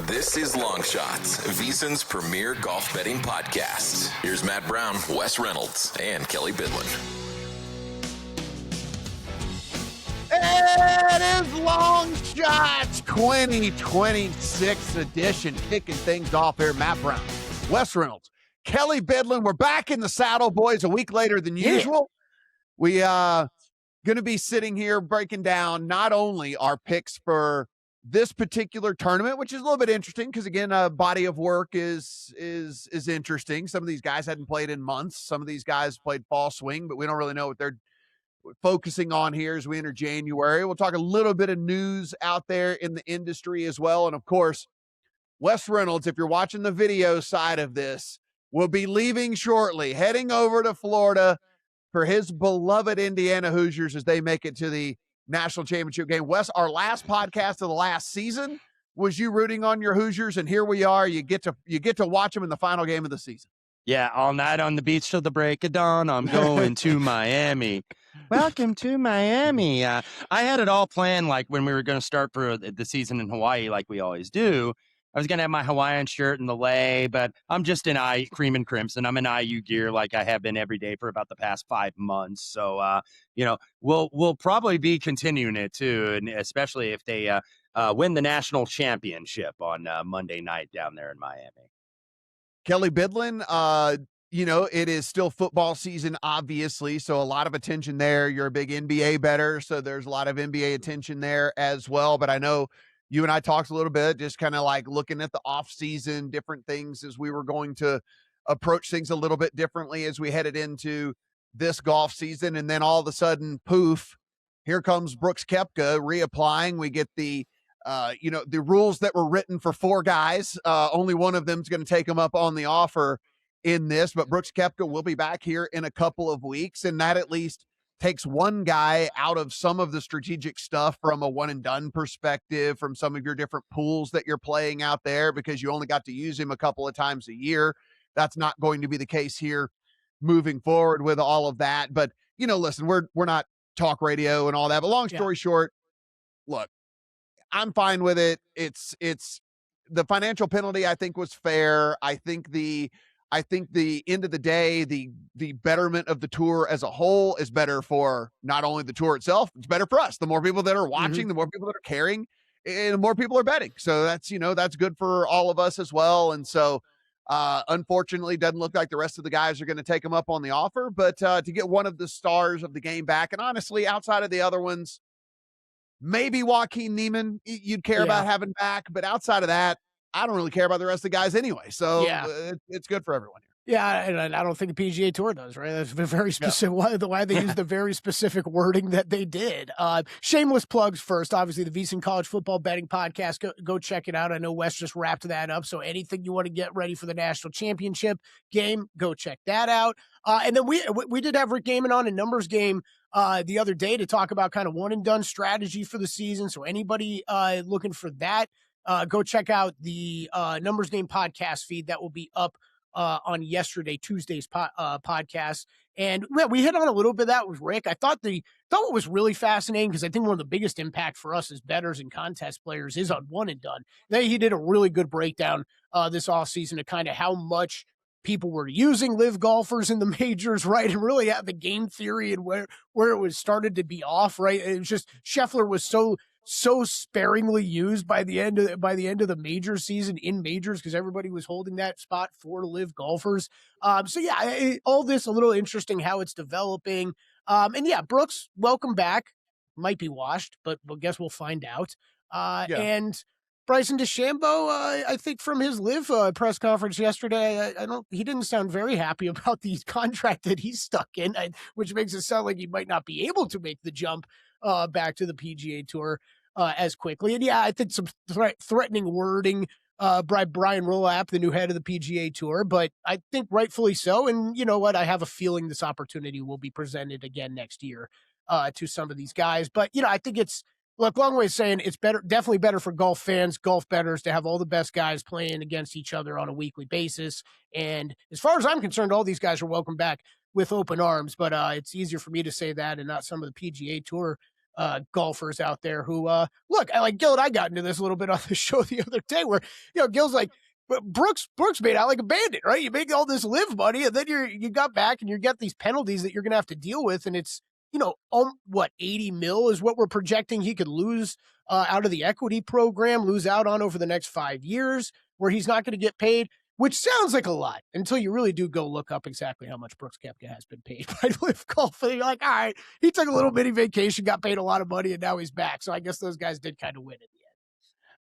This is Long Shots, VSiN's premier golf betting podcast. Here's Matt Brown, Wes Reynolds, and Kelly Bidlin. It is Long Shots 2026 edition, kicking things off here. Matt Brown, Wes Reynolds, Kelly Bidlin. We're back in the saddle, boys, a week later than usual. We going to be sitting here breaking down not only our picks for this particular tournament, which is a little bit interesting because, again, body of work is interesting. Some of these guys hadn't played in months. Some of these guys played fall swing, but we don't really know what they're focusing on here as we enter January. We'll talk a little bit of news out there in the industry as well. And of course, Wes Reynolds, if you're watching the video side of this, will be leaving shortly, heading over to Florida for his beloved Indiana Hoosiers as they make it to the national championship game. Wes, our last podcast of the last season was you rooting on your Hoosiers, and here we are. You get to watch them in the final game of the season. Yeah, all night on the beach till the break of dawn. I'm going to Miami. Welcome to Miami. I had it all planned, like when we were going to start for the season in Hawaii, like we always do. I was going to have my Hawaiian shirt and the lei, but I'm just in cream and crimson. I'm in IU gear like I have been every day for about the past 5 months. So, we'll probably be continuing it too, and especially if they win the national championship on Monday night down there in Miami. Kelly Bidlin, it is still football season, obviously, so a lot of attention there. You're a big NBA bettor, so there's a lot of NBA attention there as well. But I know you and I talked a little bit, just kind of like looking at the off season, different things as we were going to approach things a little bit differently as we headed into this golf season. And then all of a sudden, poof, here comes Brooks Koepka reapplying. We get the rules that were written for 4 guys. Only one of them is going to take them up on the offer in this, but Brooks Koepka will be back here in a couple of weeks. And that at least takes one guy out of some of the strategic stuff from a one and done perspective, from some of your different pools that you're playing out there, because you only got to use him a couple of times a year. That's not going to be the case here moving forward with all of that. But, listen, we're not talk radio and all that, but long story short, look, I'm fine with it. It's the financial penalty, I think, was fair. I think the end of the day, the betterment of the tour as a whole is better for not only the tour itself, it's better for us. The more people that are watching, the more people that are caring, and the more people are betting. So that's good for all of us as well. And so, unfortunately, doesn't look like the rest of the guys are going to take them up on the offer, but to get one of the stars of the game back, and honestly, outside of the other ones, maybe Joaquin Neiman you'd care about having back, but outside of that, I don't really care about the rest of the guys anyway. So it's good for everyone here. Yeah, and I don't think the PGA Tour does, right? That's very specific. Why they use the very specific wording that they did. Shameless plugs first. Obviously, the VSiN College Football Betting Podcast. Go check it out. I know Wes just wrapped that up. So anything you want to get ready for the national championship game, go check that out. And then we did have Rick Gaiman on a numbers game the other day to talk about kind of one and done strategy for the season. So anybody looking for that, go check out the Numbers Game podcast feed that will be up on Tuesday's podcast. And we hit on a little bit of that with Rick. I thought what was really fascinating, because I think one of the biggest impact for us as bettors and contest players is on one and done. He did a really good breakdown this offseason of kind of how much people were using live golfers in the majors, right? And really at the game theory and where it was started to be off, right? It was just Scheffler was so sparingly used by the end of the major season in majors, because everybody was holding that spot for live golfers. All this a little interesting how it's developing. Brooks, welcome back. Might be washed, but I guess we'll find out. And Bryson DeChambeau, I think from his live press conference yesterday, he didn't sound very happy about the contract that he's stuck in, which makes it sound like he might not be able to make the jump back to the PGA Tour as quickly. And I think some threatening wording by Brian Rolap, the new head of the PGA Tour, but I think rightfully so. And you know what? I have a feeling this opportunity will be presented again next year to some of these guys. But, I think long way of saying it's definitely better for golf fans, golf bettors to have all the best guys playing against each other on a weekly basis. And as far as I'm concerned, all these guys are welcome back with open arms, but it's easier for me to say that and not some of the PGA Tour golfers out there who, look, I like Gil and I got into this a little bit on the show the other day where, Gil's like, but Brooks made out like a bandit, right? You make all this live money and then you got back and you get these penalties that you're going to have to deal with. And it's, 80 mil is what we're projecting he could lose out of the equity program, lose out on over the next 5 years, where he's not going to get paid, which sounds like a lot until you really do go look up exactly how much Brooks Koepka has been paid by Live Golf. And you're like, all right, he took a little mini vacation, got paid a lot of money, and now he's back. So I guess those guys did kind of win in the end.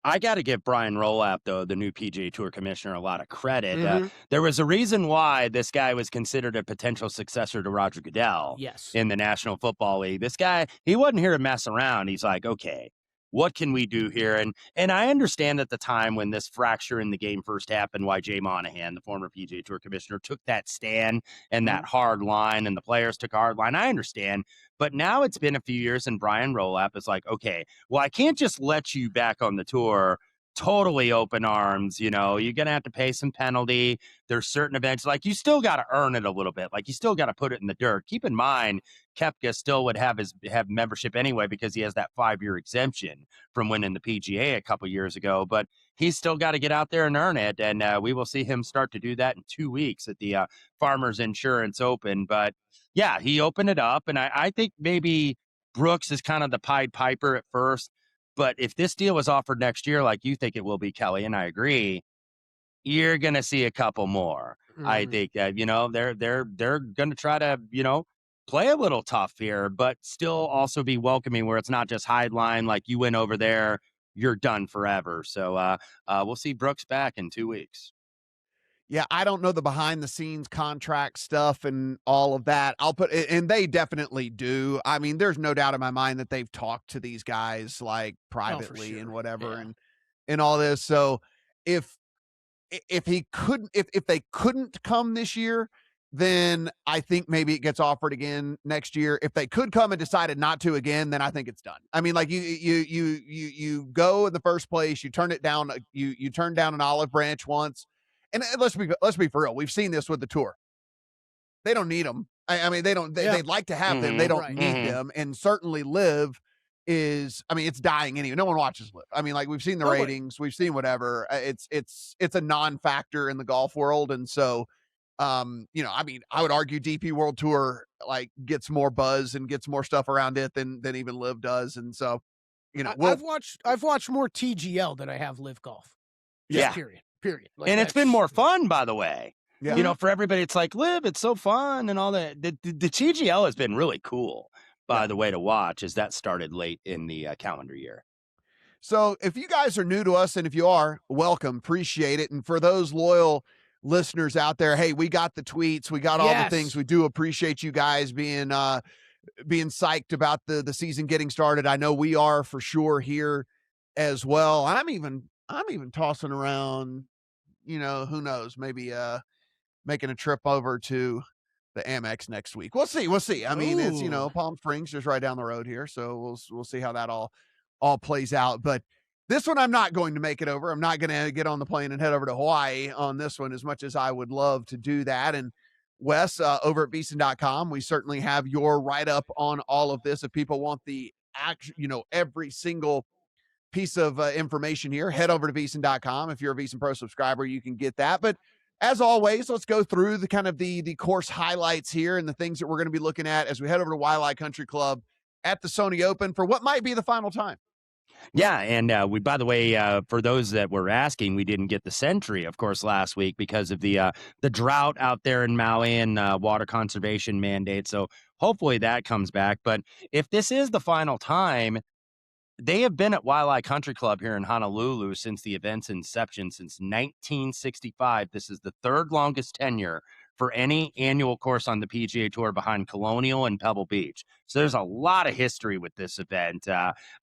I got to give Brian Rolapp, though, the new PGA Tour commissioner, a lot of credit. There was a reason why this guy was considered a potential successor to Roger Goodell in the National Football League. This guy, he wasn't here to mess around. He's like, okay, what can we do here? And I understand at the time when this fracture in the game first happened, why Jay Monahan, the former PGA Tour commissioner, took that stand and that hard line, and the players took a hard line. I understand. But now it's been a few years, and Brian Rolapp is like, okay, well, I can't just let you back on the tour totally open arms. You're going to have to pay some penalty. There's certain events, like you still got to earn it a little bit. Like you still got to put it in the dirt. Keep in mind, Koepka still would have membership anyway because he has that 5-year exemption from winning the PGA a couple years ago. But he's still got to get out there and earn it. And we will see him start to do that in 2 weeks at the Farmers Insurance Open. But yeah, he opened it up. And I think maybe Brooks is kind of the Pied Piper at first. But if this deal was offered next year, like you think it will be, Kelly, and I agree, you're going to see a couple more. I think that, they're going to try to, play a little tough here, but still also be welcoming where it's not just hide line, like you went over there, you're done forever. So we'll see Brooks back in 2 weeks. Yeah, I don't know the behind the scenes contract stuff and all of that. And they definitely do. I mean, there's no doubt in my mind that they've talked to these guys like privately and whatever and all this. So if they couldn't come this year, then I think maybe it gets offered again next year. If they could come and decided not to again, then I think it's done. I mean, like you go in the first place, you turn it down, you turn down an olive branch once. And let's be for real. We've seen this with the tour. They don't need them. I mean, they'd like to have them. They don't need them. And certainly Live is, it's dying anyway. No one watches Live. I mean, like we've seen the ratings, we've seen whatever. It's a non-factor in the golf world. And so, I would argue DP World Tour like gets more buzz and gets more stuff around it than even Live does. And so, I've watched more TGL than I have Live Golf. Yeah. Period. Like, and it's been more fun, by the way. Yeah. For everybody, it's like Live, it's so fun and all that. The TGL has been really cool, by the way, to watch as that started late in the calendar year. So if you guys are new to us, and if you are, welcome, appreciate it. And for those loyal listeners out there, hey, we got the tweets, we got all the things. We do appreciate you guys being psyched about the season getting started. I know we are for sure here as well. I'm even tossing around, who knows, maybe making a trip over to the Amex next week. We'll see. I mean, it's, Palm Springs just right down the road here. So we'll see how that all plays out. But this one, I'm not going to make it over. I'm not going to get on the plane and head over to Hawaii on this one, as much as I would love to do that. And Wes, over at VSiN.com, we certainly have your write-up on all of this. If people want the every single piece of information here, head over to VSiN.com. If you're a VSiN Pro subscriber, you can get that. But as always, let's go through the kind of the course highlights here and the things that we're going to be looking at as we head over to Waialae Country Club at the Sony Open for what might be the final time. Yeah, and we, by the way, for those that were asking, we didn't get the Sentry, of course, last week because of the drought out there in Maui and water conservation mandate. So hopefully that comes back. But if this is the final time, they have been at Waialae Country Club here in Honolulu since the event's inception, since 1965. This is the third longest tenure for any annual course on the PGA Tour behind Colonial and Pebble Beach. So there's a lot of history with this event.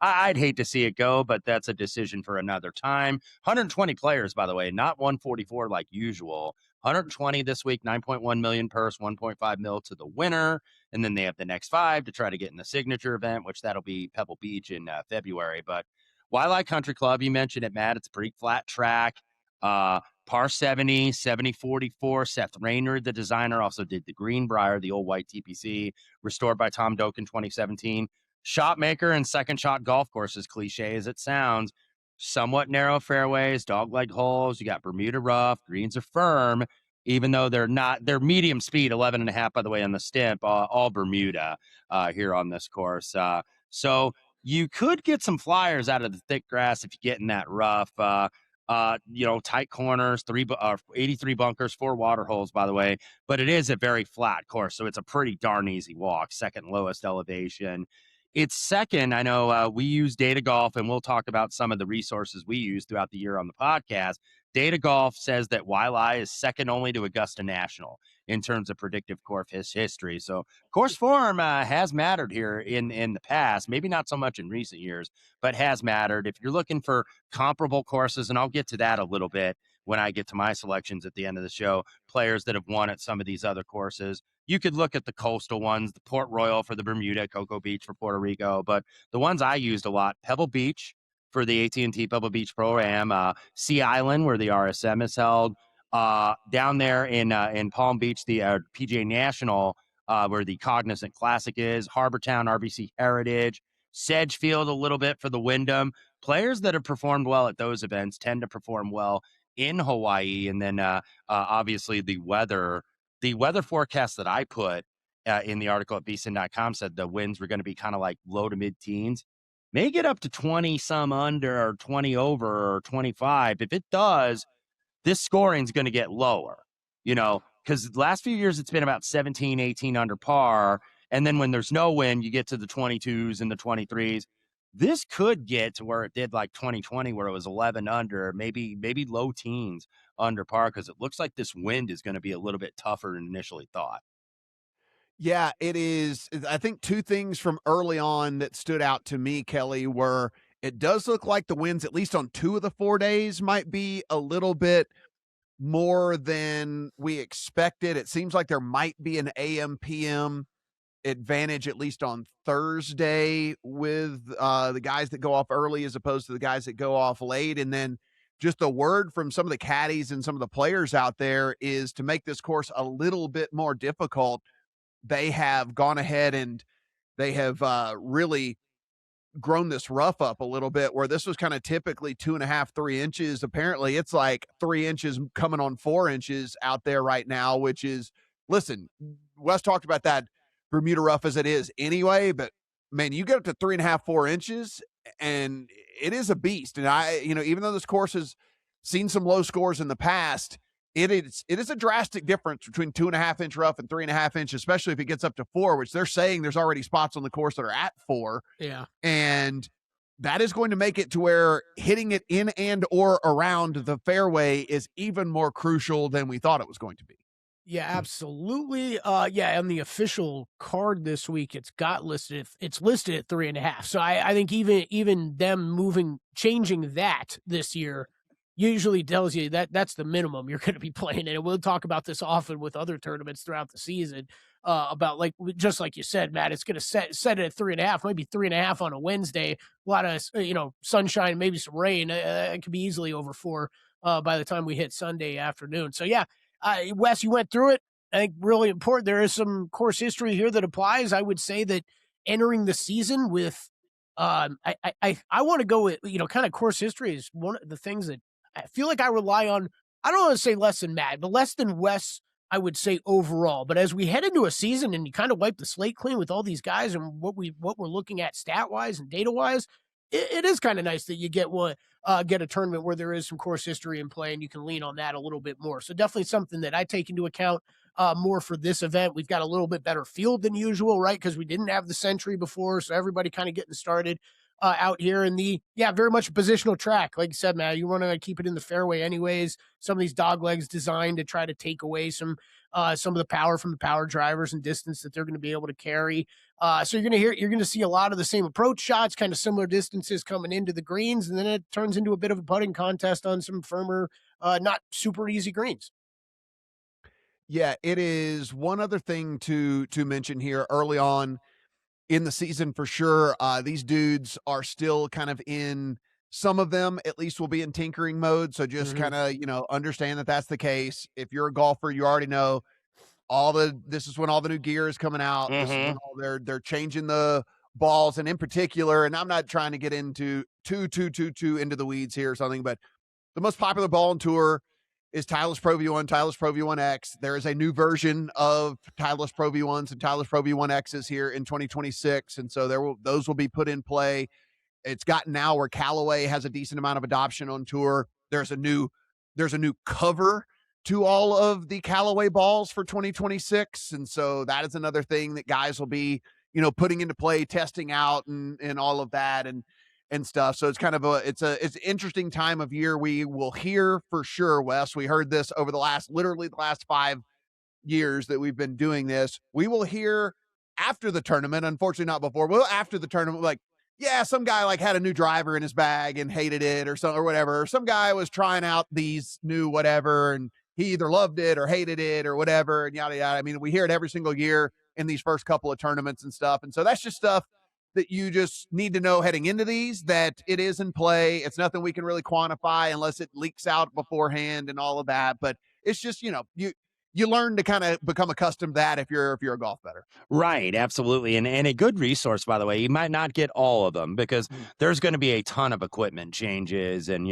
I'd hate to see it go, but that's a decision for another time. 120 players, by the way, not 144 like usual. 120 this week, 9.1 million purse, 1.5 mil to the winner. And then they have the next 5 to try to get in the signature event, which that'll be Pebble Beach in February. But Waialae Country Club, you mentioned it, Matt. It's a pretty flat track. Par 70, 70-44. Seth Raynard, the designer, also did the Greenbrier, the old white TPC, restored by Tom Doak in 2017. shot maker and second shot golf course, as cliche as it sounds. Somewhat narrow fairways, dogleg holes. You got Bermuda rough. Greens are firm, even though they're medium speed, 11.5, by the way, on the stimp, all Bermuda here on this course. So you could get some flyers out of the thick grass if you get in that rough. Tight corners, 83 bunkers, 4 water holes, by the way. But it is a very flat course, so it's a pretty darn easy walk. Second lowest elevation. It's second. I know we use Data Golf, and we'll talk about some of the resources we use throughout the year on the podcast. Data Golf says that Wailea is second only to Augusta National in terms of predictive course history. So course form has mattered here in the past, maybe not so much in recent years, but has mattered. If you're looking for comparable courses, and I'll get to that a little bit when I get to my selections at the end of the show, players that have won at some of these other courses. You could look at the coastal ones, the Port Royal for the Bermuda, Cocoa Beach for Puerto Rico, but the ones I used a lot, Pebble Beach for the AT&T Pebble Beach Pro-Am, Sea Island where the RSM is held, down there in Palm Beach, the PGA National where the Cognizant Classic is, Harbortown, RBC Heritage, Sedgefield a little bit for the Wyndham. Players that have performed well at those events tend to perform well in Hawaii, and then obviously the weather forecast that I put in the article at VSiN.com said the winds were going to be kind of like low to mid teens, may get up to 20 some under or 20 over or 25. If it does, this scoring is going to get lower, because the last few years it's been about 17, 18 under par. And then when there's no wind, you get to the 22s and the 23s. This could get to where it did like 2020, where it was 11 under, maybe low teens under par, because it looks like this wind is going to be a little bit tougher than initially thought. Yeah, it is. I think two things from early on that stood out to me, Kelly, were it does look like the winds, at least on 2 of the 4 days, might be a little bit more than we expected. It seems like there might be an AM PM advantage, at least on Thursday, with the guys that go off early as opposed to the guys that go off late. And then just the word from some of the caddies and some of the players out there is to make this course a little bit more difficult. They have gone ahead and they have really grown this rough up a little bit, where this was kind of typically 2.5, 3 inches. Apparently it's like 3 inches coming on 4 inches out there right now, which is, listen, Wes talked about that Bermuda rough as it is anyway, but man, you get up to 3.5, 4 inches and it is a beast. And even though this course has seen some low scores in the past, it is a drastic difference between 2.5 inch rough and 3.5 inches, especially if it gets up to 4, which they're saying there's already spots on the course that are at 4. Yeah. And that is going to make it to where hitting it in and or around the fairway is even more crucial than we thought it was going to be. Yeah, absolutely. On the official card this week, it's listed at 3.5. So I think even them changing that this year usually tells you that that's the minimum you're going to be playing. And we'll talk about this often with other tournaments throughout the season, about just like you said, Matt, it's going to set it at 3.5, maybe 3.5 on a Wednesday, a lot of, sunshine, maybe some rain. It could be easily over 4 by the time we hit Sunday afternoon. So yeah, Wes, you went through it. I think really important. There is some course history here that applies. I would say that entering the season with, I want to go with, kind of course history is one of the things that I feel like I rely on. I don't want to say less than Matt, but less than Wes, I would say overall. But as we head into a season and you kind of wipe the slate clean with all these guys and what we're looking at stat wise and data wise, it is kind of nice that you get a tournament where there is some course history in play and you can lean on that a little bit more. So definitely something that I take into account more for this event. We've got a little bit better field than usual, right? Because we didn't have the Century before, so everybody kind of getting started out here in very much a positional track. Like you said, Matt, you want to keep it in the fairway anyways. Some of these dog legs designed to try to take away some of the power from the power drivers and distance that they're going to be able to carry. So you're going to see a lot of the same approach shots, kind of similar distances coming into the greens, and then it turns into a bit of a putting contest on some firmer, not super easy greens. Yeah, it is. One other thing to mention here early on in the season for sure. These dudes are still kind of some of them at least will be in tinkering mode. So just kind of, understand that that's the case. If you're a golfer, you already know this is when all the new gear is coming out. This is when they're changing the balls, and in particular, and I'm not trying to get into too into the weeds here or something, but the most popular ball on tour is Titleist Pro V1, Titleist Pro V1X. There is a new version of Titleist Pro V1s and Titleist Pro V1Xs here in 2026, and so those will be put in play. It's gotten now where Callaway has a decent amount of adoption on tour. There's a new cover to all of the Callaway balls for 2026, and so that is another thing that guys will be, putting into play, testing out, and all of that, and stuff. So it's kind of it's an interesting time of year. We will hear for sure, Wes. We heard this over literally the last 5 years that we've been doing this. We will hear after the tournament, unfortunately not before, well, after the tournament, like, yeah, some guy like had a new driver in his bag and hated it or whatever. Or some guy was trying out these new whatever and he either loved it or hated it or whatever, and yada, yada. I mean, we hear it every single year in these first couple of tournaments and stuff. And so that's just stuff that you just need to know heading into these, that it is in play. It's nothing we can really quantify unless it leaks out beforehand and all of that. But it's just, you learn to kind of become accustomed to that if you're a golf bettor. Right, absolutely. And a good resource, by the way. You might not get all of them because there's going to be a ton of equipment changes and,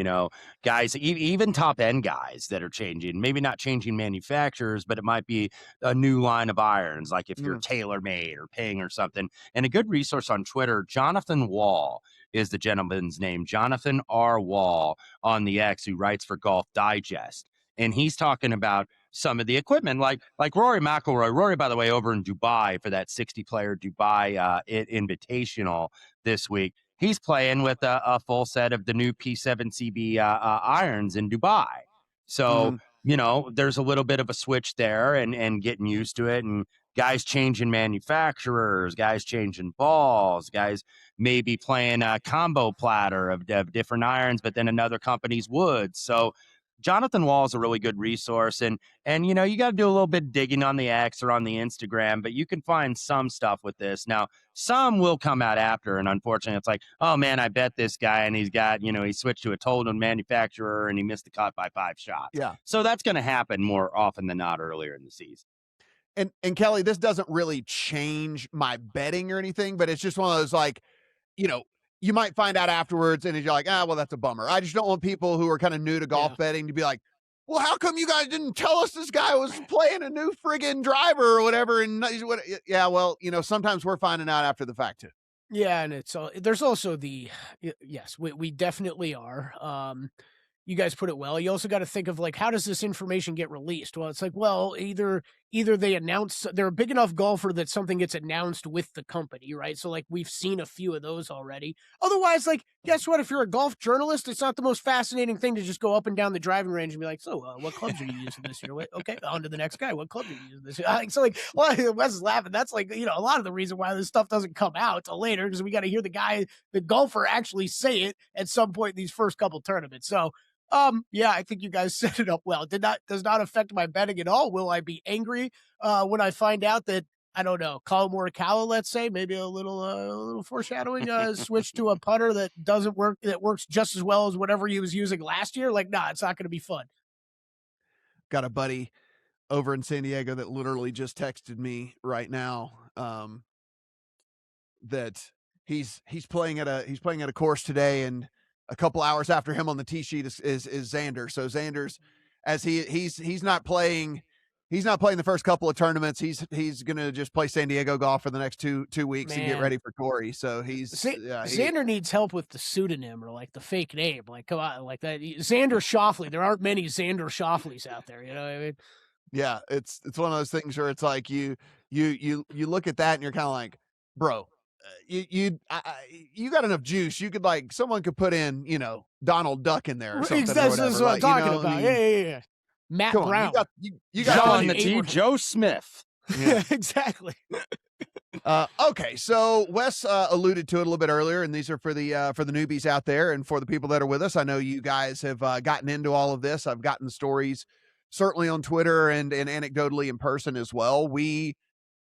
guys, even top end guys that are changing, maybe not changing manufacturers, but it might be a new line of irons, like if you're TaylorMade or Ping or something. And a good resource on Twitter, Jonathan Wall is the gentleman's name, Jonathan R. Wall on the X, who writes for Golf Digest. And he's talking about some of the equipment, like Rory McIlroy. Rory, by the way, over in Dubai for that 60-player Dubai Invitational this week. He's playing with a full set of the new P7CB irons in Dubai. So, there's a little bit of a switch there and getting used to it. And guys changing manufacturers, guys changing balls, guys maybe playing a combo platter of different irons, but then another company's woods. So Jonathan Wall is a really good resource, and you got to do a little bit of digging on the X or on the Instagram, but you can find some stuff with this. Now, some will come out after, and unfortunately, it's like, oh man, I bet this guy, and he's got, he switched to a total manufacturer, and he missed the cut by 5 shots. Yeah. So that's going to happen more often than not earlier in the season. And Kelly, this doesn't really change my betting or anything, but it's just one of those, like, you might find out afterwards and you're like, well, that's a bummer. I just don't want people who are kind of new to golf betting to be like, well, how come you guys didn't tell us this guy was playing a new friggin' driver or whatever? And well, sometimes we're finding out after the fact too. Yeah. And there's also yes, we definitely are. You guys put it well. You also got to think of, like, how does this information get released? Well, it's like, well, either they announce, they're a big enough golfer that something gets announced with the company, right? So, like, we've seen a few of those already. Otherwise, like, guess what? If you're a golf journalist, it's not the most fascinating thing to just go up and down the driving range and be like, so what clubs are you using this year? Okay, on to the next guy. What club are you using this year? So, like, well, Wes is laughing. That's like, a lot of the reason why this stuff doesn't come out till later, because we got to hear the golfer actually say it at some point in these first couple tournaments. So, yeah, I think you guys set it up well. Does not affect my betting at all. Will I be angry when I find out that, I don't know, Colin Morikawa, let's say, maybe a little foreshadowing, switch to a putter that doesn't work, that works just as well as whatever he was using last year? Like, nah, it's not going to be fun. Got a buddy over in San Diego that literally just texted me right now that he's playing at a course today, and a couple hours after him on the tee sheet is Xander. So Xander's, as he's not playing the first couple of tournaments. He's gonna just play San Diego golf for the next two weeks and get ready for Torrey. So Xander needs help with the pseudonym or like the fake name. Like, come on, like that Xander Schauffele. There aren't many Xander Schauffele's out there. You know what I mean? Yeah, it's one of those things where it's like you look at that and you're kind of like, bro, you got enough juice. You could, like, someone could put in, Donald Duck in there or something. That's what I'm talking about. Yeah. Matt Brown. You got on the tee, Joe Smith. Yeah. Exactly. Okay, so Wes alluded to it a little bit earlier, and these are for the newbies out there and for the people that are with us. I know you guys have gotten into all of this. I've gotten stories certainly on Twitter and anecdotally in person as well. We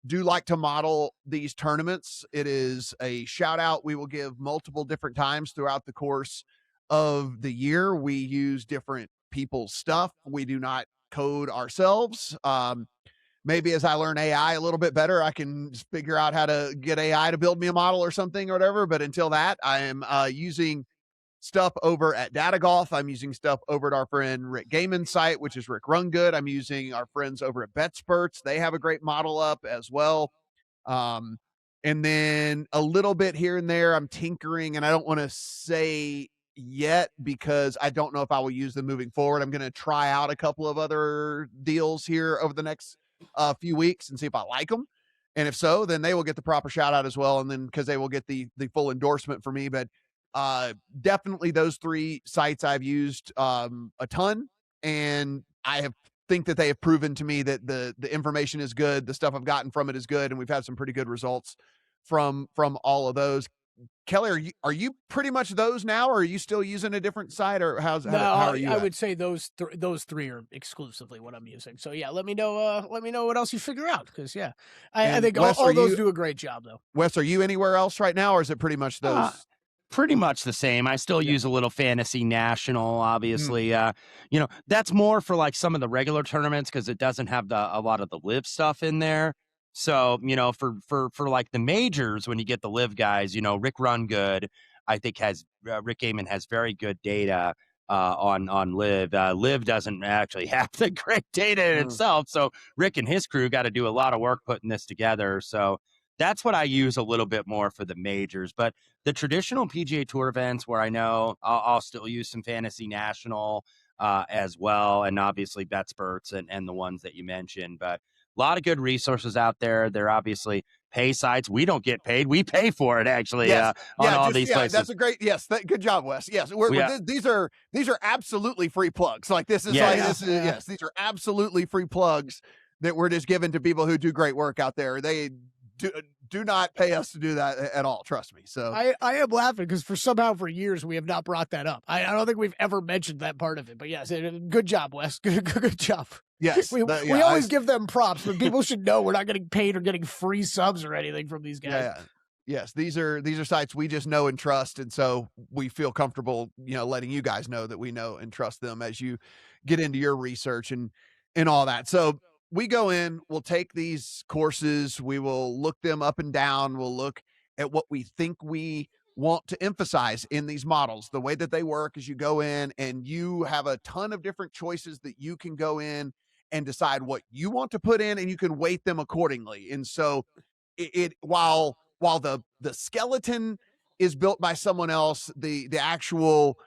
do like to model these tournaments. It is a shout out we will give multiple different times throughout the course of the year. We use different people's stuff. We do not code ourselves. maybe as I learn AI a little bit better, I can figure out how to get AI to build me a model or something or whatever. But until that, I am using stuff over at Data Golf. I'm using stuff over at our friend Rick Gaiman's site, which is Rick Run Good. I'm using our friends over at BetSperts. They have a great model up as well. And then a little bit here and there, I'm tinkering, and I don't want to say yet because I don't know if I will use them moving forward. I'm going to try out a couple of other deals here over the next few weeks and see if I like them. And if so, then they will get the proper shout out as well. And then because they will get the full endorsement for me. But definitely those 3 sites I've used a ton, and I think that they have proven to me that the information is good. The stuff I've gotten from it is good, and we've had some pretty good results from all of those. Kelly, are you pretty much those now, or are you still using a different site, or how are you? I would say those 3 are exclusively what I'm using. So yeah, let me know what else you figure out, because I think Wes, all those do a great job though. Wes, are you anywhere else right now, or is it pretty much those? Pretty much the same. I still use a little Fantasy National, obviously. That's more for like some of the regular tournaments because it doesn't have a lot of the live stuff in there. So, for like the majors, when you get the live guys, Rick Run Good, I think Rick Gaiman has very good data on live. Live doesn't actually have the great data in itself. So Rick and his crew got to do a lot of work putting this together. So that's what I use a little bit more for the majors. But the traditional PGA Tour events where I know I'll still use some Fantasy National as well, and obviously BetSperts and the ones that you mentioned. But a lot of good resources out there. They're obviously pay sites. We don't get paid. We pay for it, actually, on all these places. That's a great, good job, Wes. Yes, these are absolutely free plugs. Like this is these are absolutely free plugs that we're just giving to people who do great work out there. They do not pay us to do that at all. Trust me. So I am laughing because for years we have not brought that up. I don't think we've ever mentioned that part of it. But yes, good job, Wes. Good job. Yes, we always give them props, but people should know we're not getting paid or getting free subs or anything from these guys. Yeah. Yes, these are sites we just know and trust, and so we feel comfortable, letting you guys know that we know and trust them as you get into your research and all that. So we go in, we'll take these courses, we will look them up and down, we'll look at what we think we want to emphasize in these models. The way that they work is you go in and you have a ton of different choices that you can go in and decide what you want to put in, and you can weight them accordingly. And so while the skeleton is built by someone else, the actual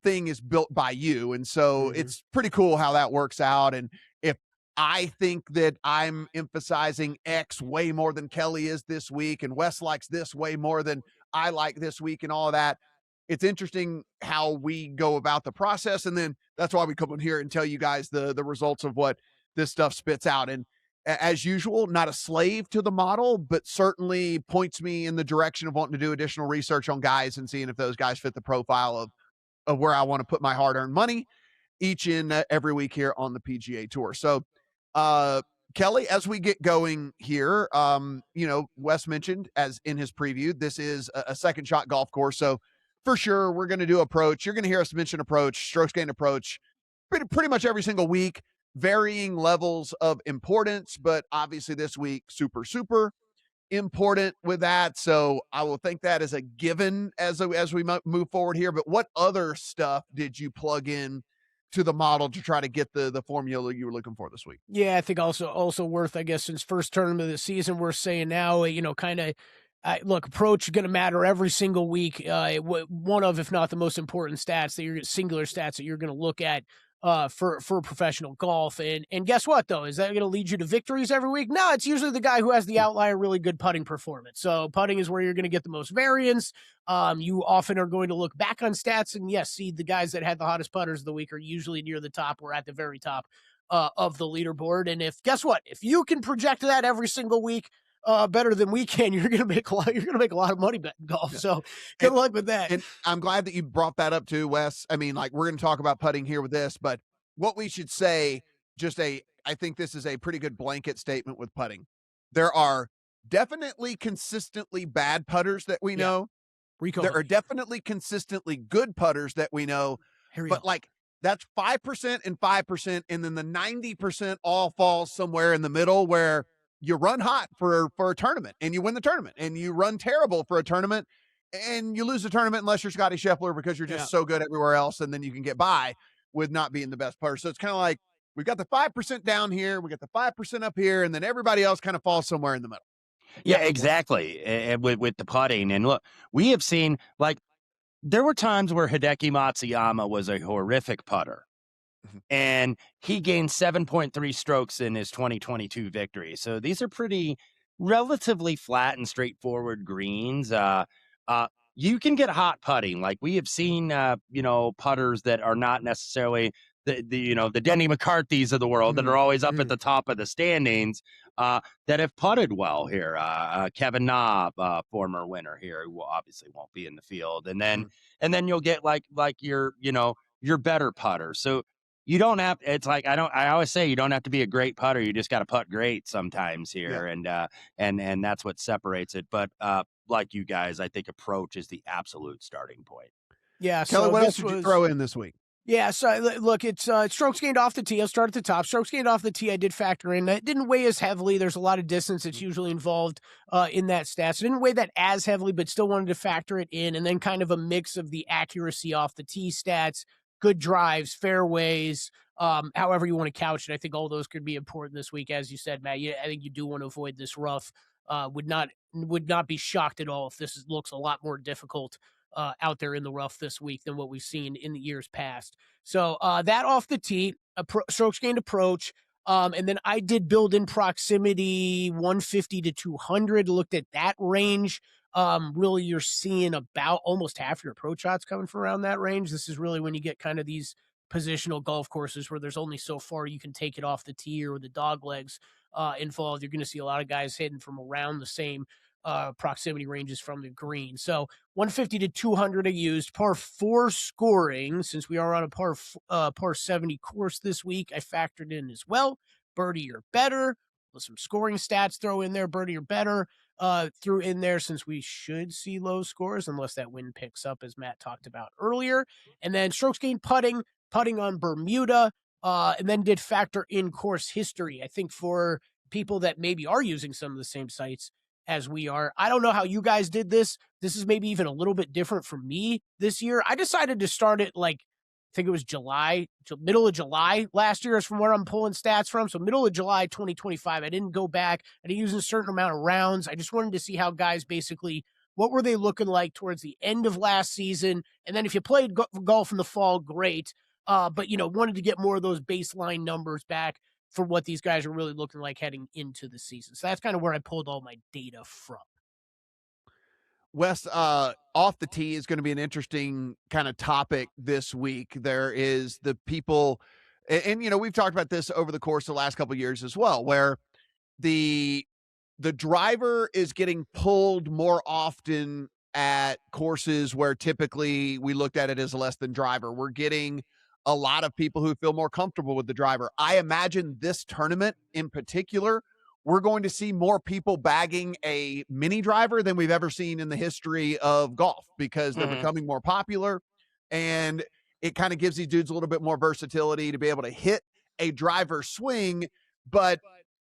thing is built by you. And so it's pretty cool how that works out. And if I think that I'm emphasizing X way more than Kelly is this week, and Wes likes this way more than I like this week, and all of that, it's interesting how we go about the process. And then that's why we come in here and tell you guys the results of what this stuff spits out. And as usual, not a slave to the model, but certainly points me in the direction of wanting to do additional research on guys and seeing if those guys fit the profile of where I want to put my hard-earned money each and every week here on the PGA Tour. So, Kelly, as we get going here, Wes mentioned as in his preview, this is a second shot golf course. So for sure, we're going to do approach. You're going to hear us mention approach, strokes gained approach, pretty much every single week, varying levels of importance, but obviously this week, super, super important with that. So I will think that as a given as we move forward here. But what other stuff did you plug in to the model to try to get the formula you were looking for this week? Yeah, I think also worth, I guess, since first tournament of the season, we're saying now, look, approach is going to matter every single week. One of, if not the most important singular stats that you're going to look at for professional golf. And guess what, though? Is that going to lead you to victories every week? No, it's usually the guy who has the outlier really good putting performance. So putting is where you're going to get the most variance. You often are going to look back on stats and, yes, see the guys that had the hottest putters of the week are usually near the top or at the very top of the leaderboard. And guess what? If you can project that every single week, better than we can, you're gonna make a lot of money betting golf. So good luck with that. And I'm glad that you brought that up too, Wes. I mean, like, we're gonna talk about putting here with this, but what we should say, I think this is a pretty good blanket statement with putting. There are definitely consistently bad putters that we know. Rico. There are definitely consistently good putters that we know. But like that's 5% and 5%, and then the 90% all falls somewhere in the middle where you run hot for a tournament and you win the tournament, and you run terrible for a tournament and you lose the tournament unless you're Scotty Scheffler because you're just so good everywhere else, and then you can get by with not being the best player. So it's kind of like we've got the 5% down here, we got the 5% up here, and then everybody else kind of falls somewhere in the middle. Yeah, exactly. With the putting. And look, we have seen, like, there were times where Hideki Matsuyama was a horrific putter, and he gained 7.3 strokes in his 2022 victory. So these are pretty relatively flat and straightforward greens. You can get hot putting. Like, we have seen, putters that are not necessarily the Denny McCarthy's of the world that are always up at the top of the standings, that have putted well here. Kevin Na, former winner here, who obviously won't be in the field. And then you'll get like your better putter. So you don't have, it's like, I always say you don't have to be a great putter. You just got to putt great sometimes here. Yeah. And that's what separates it. But, like you guys, I think approach is the absolute starting point. Yeah. Kelly, what else did you throw in this week? Yeah, so look, it's strokes gained off the tee. I'll start at the top. Strokes gained off the tee, I did factor in. It didn't weigh as heavily. There's a lot of distance that's usually involved in that stat. So I didn't weigh that as heavily, but still wanted to factor it in. And then kind of a mix of the accuracy off the tee stats, good drives, fairways, however you want to couch it. I think all those could be important this week. As you said, Matt, I think you do want to avoid this rough. Would not be shocked at all if this looks a lot more difficult out there in the rough this week than what we've seen in the years past. So that off the tee, strokes gained approach, and then I did build in proximity 150 to 200, looked at that range. Really, you're seeing about almost half your approach shots coming from around that range. This is really when you get kind of these positional golf courses where there's only so far you can take it off the tee or the dog legs involved. You're going to see a lot of guys hitting from around the same proximity ranges from the green. So 150 to 200 I used. Par 4 scoring, since we are on a par 70 course this week, I factored in as well. Birdie or better. With some scoring stats throw in there. Birdie or better threw in there, since we should see low scores unless that wind picks up, as Matt talked about earlier. And then strokes gained putting on Bermuda, and then did factor in course history. I think for people that maybe are using some of the same sites as we are. I don't know how you guys did this. This is maybe even a little bit different for me this year. I decided to start it I think it was middle of July last year is from where I'm pulling stats from. So middle of July 2025, I didn't go back. I didn't use a certain amount of rounds. I just wanted to see how guys basically, what were they looking like towards the end of last season? And then if you played golf in the fall, great. But, wanted to get more of those baseline numbers back for what these guys are really looking like heading into the season. So that's kind of where I pulled all my data from. Wes, off the tee is going to be an interesting kind of topic this week. There is the people, and we've talked about this over the course of the last couple of years as well, where the driver is getting pulled more often at courses where typically we looked at it as a less than driver. We're getting a lot of people who feel more comfortable with the driver. I imagine this tournament in particular, we're going to see more people bagging a mini driver than we've ever seen in the history of golf, because they're becoming more popular, and it kind of gives these dudes a little bit more versatility to be able to hit a driver swing, but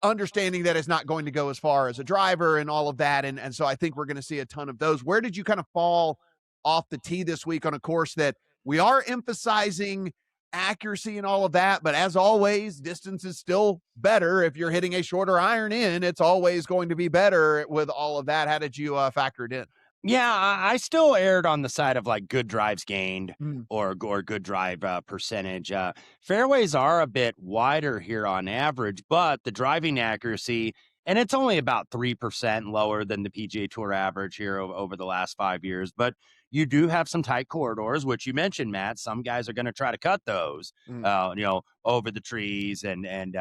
understanding that it's not going to go as far as a driver and all of that. And so I think we're going to see a ton of those. Where did you kind of fall off the tee this week on a course that we are emphasizing accuracy and all of that, but as always, distance is still better. If you're hitting a shorter iron in, it's always going to be better with all of that. How did you factor it in? Yeah, I still erred on the side of good drives gained or good drive percentage. Fairways are a bit wider here on average, but the driving accuracy, and it's only about 3% lower than the PGA Tour average here over the last 5 years. But you do have some tight corridors, which you mentioned, Matt. Some guys are going to try to cut those, over the trees and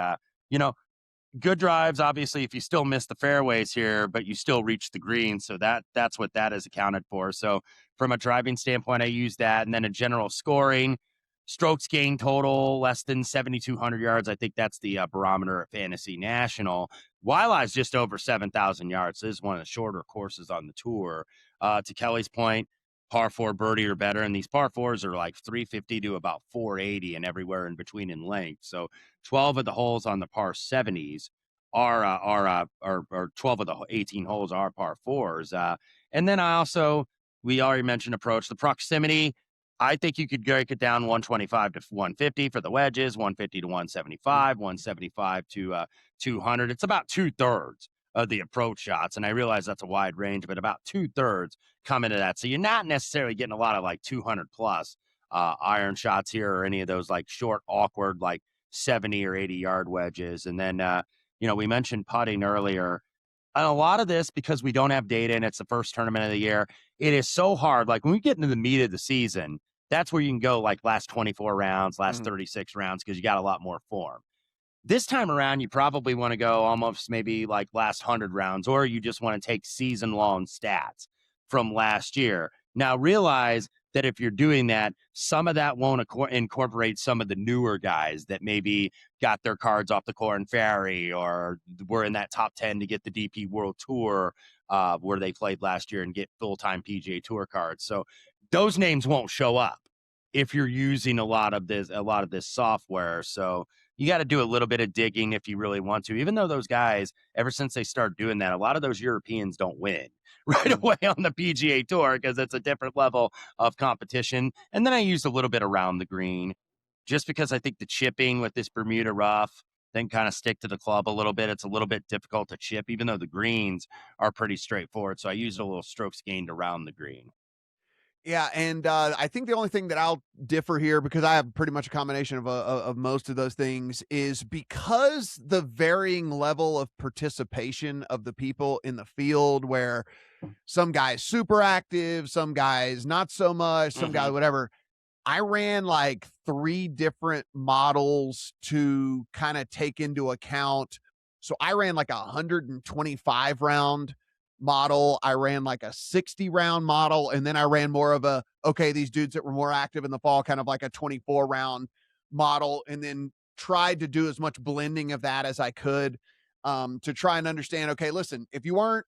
good drives. Obviously, if you still miss the fairways here, but you still reach the green. So that's what that is accounted for. So from a driving standpoint, I use that. And then a general scoring, strokes gained total less than 7,200 yards. I think that's the barometer at Fantasy National. Waiala's just over 7,000 yards. This is one of the shorter courses on the tour. To Kelly's point, par 4 birdie or better. And these par 4s are like 350 to about 480 and everywhere in between in length. So 12 of the holes on the par 70s are 12 of the 18 holes are par 4s. And then we already mentioned approach, the proximity. I think you could break it down 125 to 150 for the wedges, 150 to 175, 175 to 200. It's about 2/3 of the approach shots. And I realize that's a wide range, but about 2/3 come into that. So you're not necessarily getting a lot of like 200 plus iron shots here or any of those like short, awkward, like 70 or 80 yard wedges. And then, we mentioned putting earlier. And a lot of this, because we don't have data and it's the first tournament of the year, it is so hard. Like when we get into the meat of the season, that's where you can go like last 24 rounds, last 36 rounds, because you got a lot more form. This time around, you probably want to go almost maybe like last 100 rounds, or you just want to take season-long stats from last year. Now, realize that if you're doing that, some of that won't incorporate some of the newer guys that maybe got their cards off the Corn Ferry or were in that top 10 to get the DP World Tour where they played last year and get full-time PGA Tour cards. So those names won't show up if you're using a lot of this software. So you got to do a little bit of digging if you really want to, even though those guys, ever since they start doing that, a lot of those Europeans don't win right away on the PGA Tour because it's a different level of competition. And then I used a little bit around the green just because I think the chipping with this Bermuda rough, then kind of stick to the club a little bit. It's a little bit difficult to chip, even though the greens are pretty straightforward. So I used a little strokes gained around the green. Yeah, and I think the only thing that I'll differ here, because I have pretty much a combination of most of those things, is because the varying level of participation of the people in the field, where some guys super active, some guys not so much, some guys whatever. I ran like 3 different models to kind of take into account. So I ran like a 125 round model. I ran like a 60 round model. And then I ran more of these dudes that were more active in the fall, kind of like a 24 round model. And then tried to do as much blending of that as I could to try and understand, okay, listen, if you weren't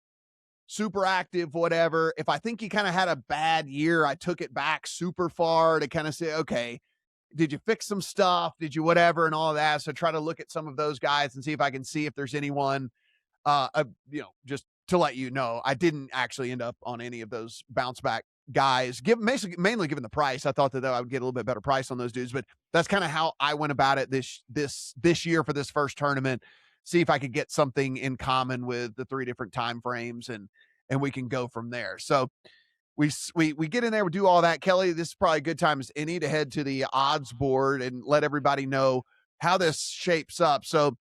super active, whatever, if I think you kind of had a bad year, I took it back super far to kind of say, okay, did you fix some stuff? Did you whatever and all of that? So try to look at some of those guys and see if I can see if there's anyone, just to let you know, I didn't actually end up on any of those bounce back guys. Mainly given the price, I thought that I would get a little bit better price on those dudes, but that's kind of how I went about it this year for this first tournament. See if I could get something in common with the 3 different time frames, and we can go from there. So we get in there, we do all that. Kelly, this is probably a good time as any to head to the odds board and let everybody know how this shapes up. So,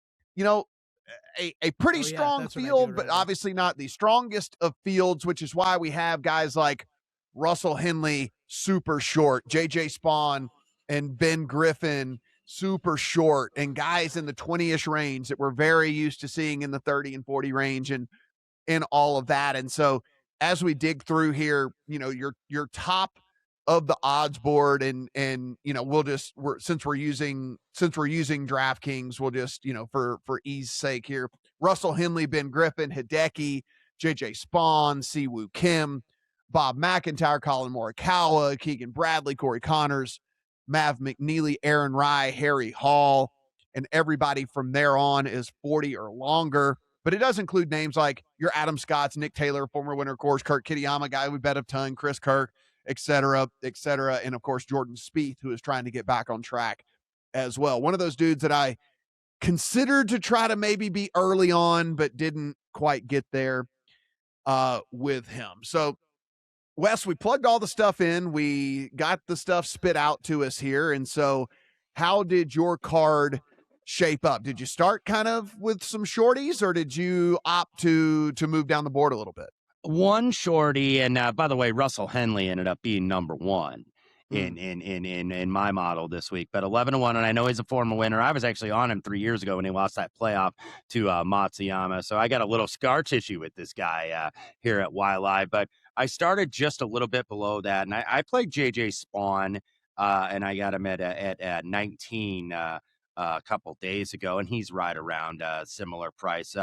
a pretty strong field, but obviously not the strongest of fields, which is why we have guys like Russell Henley, super short, JJ Spawn and Ben Griffin, super short, and guys in the 20-ish range that we're very used to seeing in the 30 and 40 range and all of that. And so as we dig through here, your top of the odds board, and since we're using DraftKings, we'll just, for ease sake here, Russell Henley, Ben Griffin, Hideki, JJ Spawn, Siwoo Kim, Bob McIntyre, Colin Morikawa, Keegan Bradley, Corey Connors, Mav McNeely, Aaron Rye, Harry Hall, and everybody from there on is 40 or longer. But it does include names like your Adam Scotts, Nick Taylor, former winner, of course, Kurt Kitayama, guy we bet a ton, Chris Kirk, et cetera, and of course, Jordan Spieth, who is trying to get back on track as well. One of those dudes that I considered to try to maybe be early on, but didn't quite get there with him. So, Wes, we plugged all the stuff in. We got the stuff spit out to us here. And so how did your card shape up? Did you start kind of with some shorties, or did you opt to move down the board a little bit? One shorty, and by the way, Russell Henley ended up being number 1 in my model this week, but 11-1, and I know he's a former winner. I was actually on him 3 years ago when he lost that playoff to Matsuyama, so I got a little scar tissue with this guy here at YLive, but I started just a little bit below that, and I played JJ Spawn, and I got him at 19 a couple days ago, and he's right around a similar price.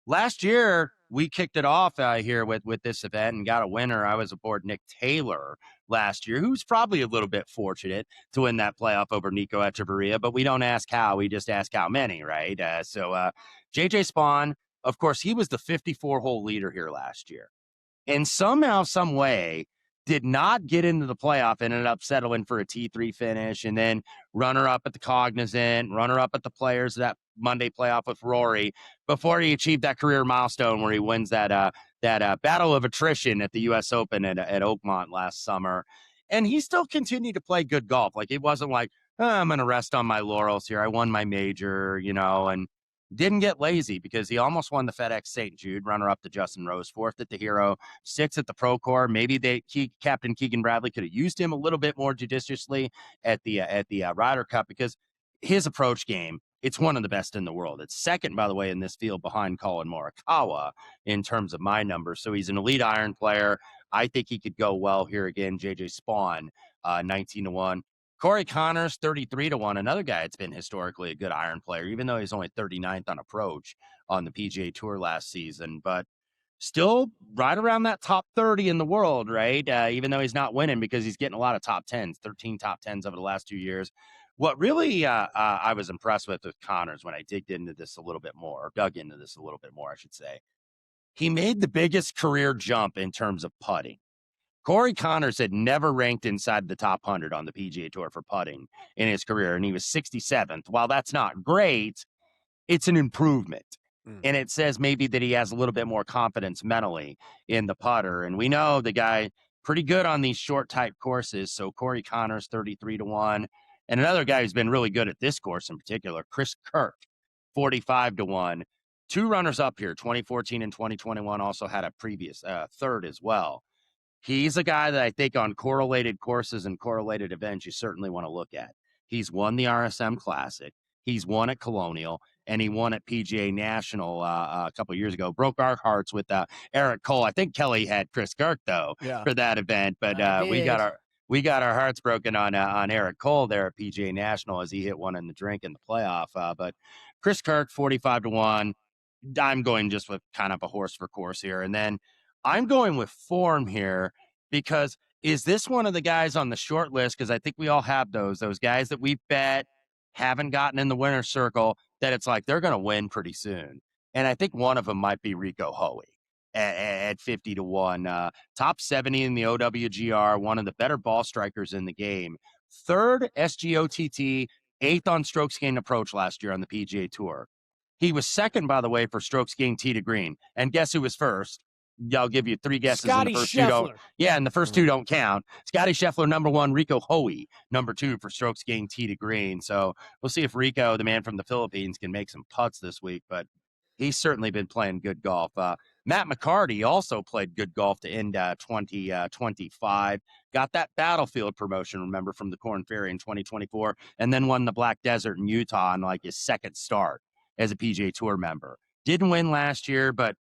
Last year, we kicked it off here with this event and got a winner. I was aboard Nick Taylor last year, who's probably a little bit fortunate to win that playoff over Nico Echeverria, but we don't ask how, we just ask how many, right? So JJ Spawn, of course, he was the 54-hole leader here last year. And somehow, some way, did not get into the playoff, ended up settling for a T3 finish, and then runner-up at the Cognizant, runner-up at the Players, that Monday playoff with Rory, before he achieved that career milestone where he wins that battle of attrition at the U.S. Open at Oakmont last summer. And he still continued to play good golf. Like, it wasn't like, I'm going to rest on my laurels here. I won my major, and didn't get lazy because he almost won the FedEx St. Jude, runner-up to Justin Rose, 4th at the Hero, 6th at the Procore. Maybe Captain Keegan Bradley could have used him a little bit more judiciously at the Ryder Cup, because his approach game, it's one of the best in the world. It's second, by the way, in this field behind Colin Morikawa in terms of my numbers. So he's an elite iron player. I think he could go well here again. JJ Spawn, 19-1. Corey Connors, 33-1, another guy that's been historically a good iron player, even though he's only 39th on approach on the PGA Tour last season, but still right around that top 30 in the world, right? Even though he's not winning, because he's getting a lot of top 10s, 13 top 10s over the last 2 years. What really I was impressed with Connors when I dug into this a little bit more, I should say, he made the biggest career jump in terms of putting. Corey Connors had never ranked inside the top 100 on the PGA Tour for putting in his career, and he was 67th. While that's not great, it's an improvement. And it says maybe that he has a little bit more confidence mentally in the putter. And we know the guy pretty good on these short type courses. So Corey Connors, 33-1. And another guy who's been really good at this course in particular, Chris Kirk, 45-1. 2 runners up here, 2014 and 2021, also had a previous third as well. He's a guy that I think on correlated courses and correlated events, you certainly want to look at. He's won the RSM Classic. He's won at Colonial, and he won at PGA National a couple of years ago. Broke our hearts with Eric Cole. I think Kelly had Chris Kirk, though, for that event. But we got our hearts broken on Eric Cole there at PGA National as he hit one in the drink in the playoff. But Chris Kirk, 45-1. I'm going just with kind of a horse for course here. And then I'm going with form here, because is this one of the guys on the short list? Because I think we all have those guys that we bet haven't gotten in the winner's circle, that it's like they're going to win pretty soon. And I think one of them might be Rico Hoey at 50-1. Top 70 in the OWGR, one of the better ball strikers in the game. 3rd SGOTT, 8th on strokes gained approach last year on the PGA Tour. He was 2nd, by the way, for strokes gained tee to green. And guess who was 1st? I'll give you 3 guesses. Scotty and the first Scheffler. 2 don't. Yeah, and the first 2 don't count. Scotty Scheffler, number 1. Rico Hoey, number 2 for strokes gained tee to green. So we'll see if Rico, the man from the Philippines, can make some putts this week. But he's certainly been playing good golf. Matt McCarty also played good golf to end 2025. Got that Battlefield promotion, remember, from the Korn Ferry in 2024, and then won the Black Desert in Utah on like his 2nd start as a PGA Tour member. Didn't win last year, but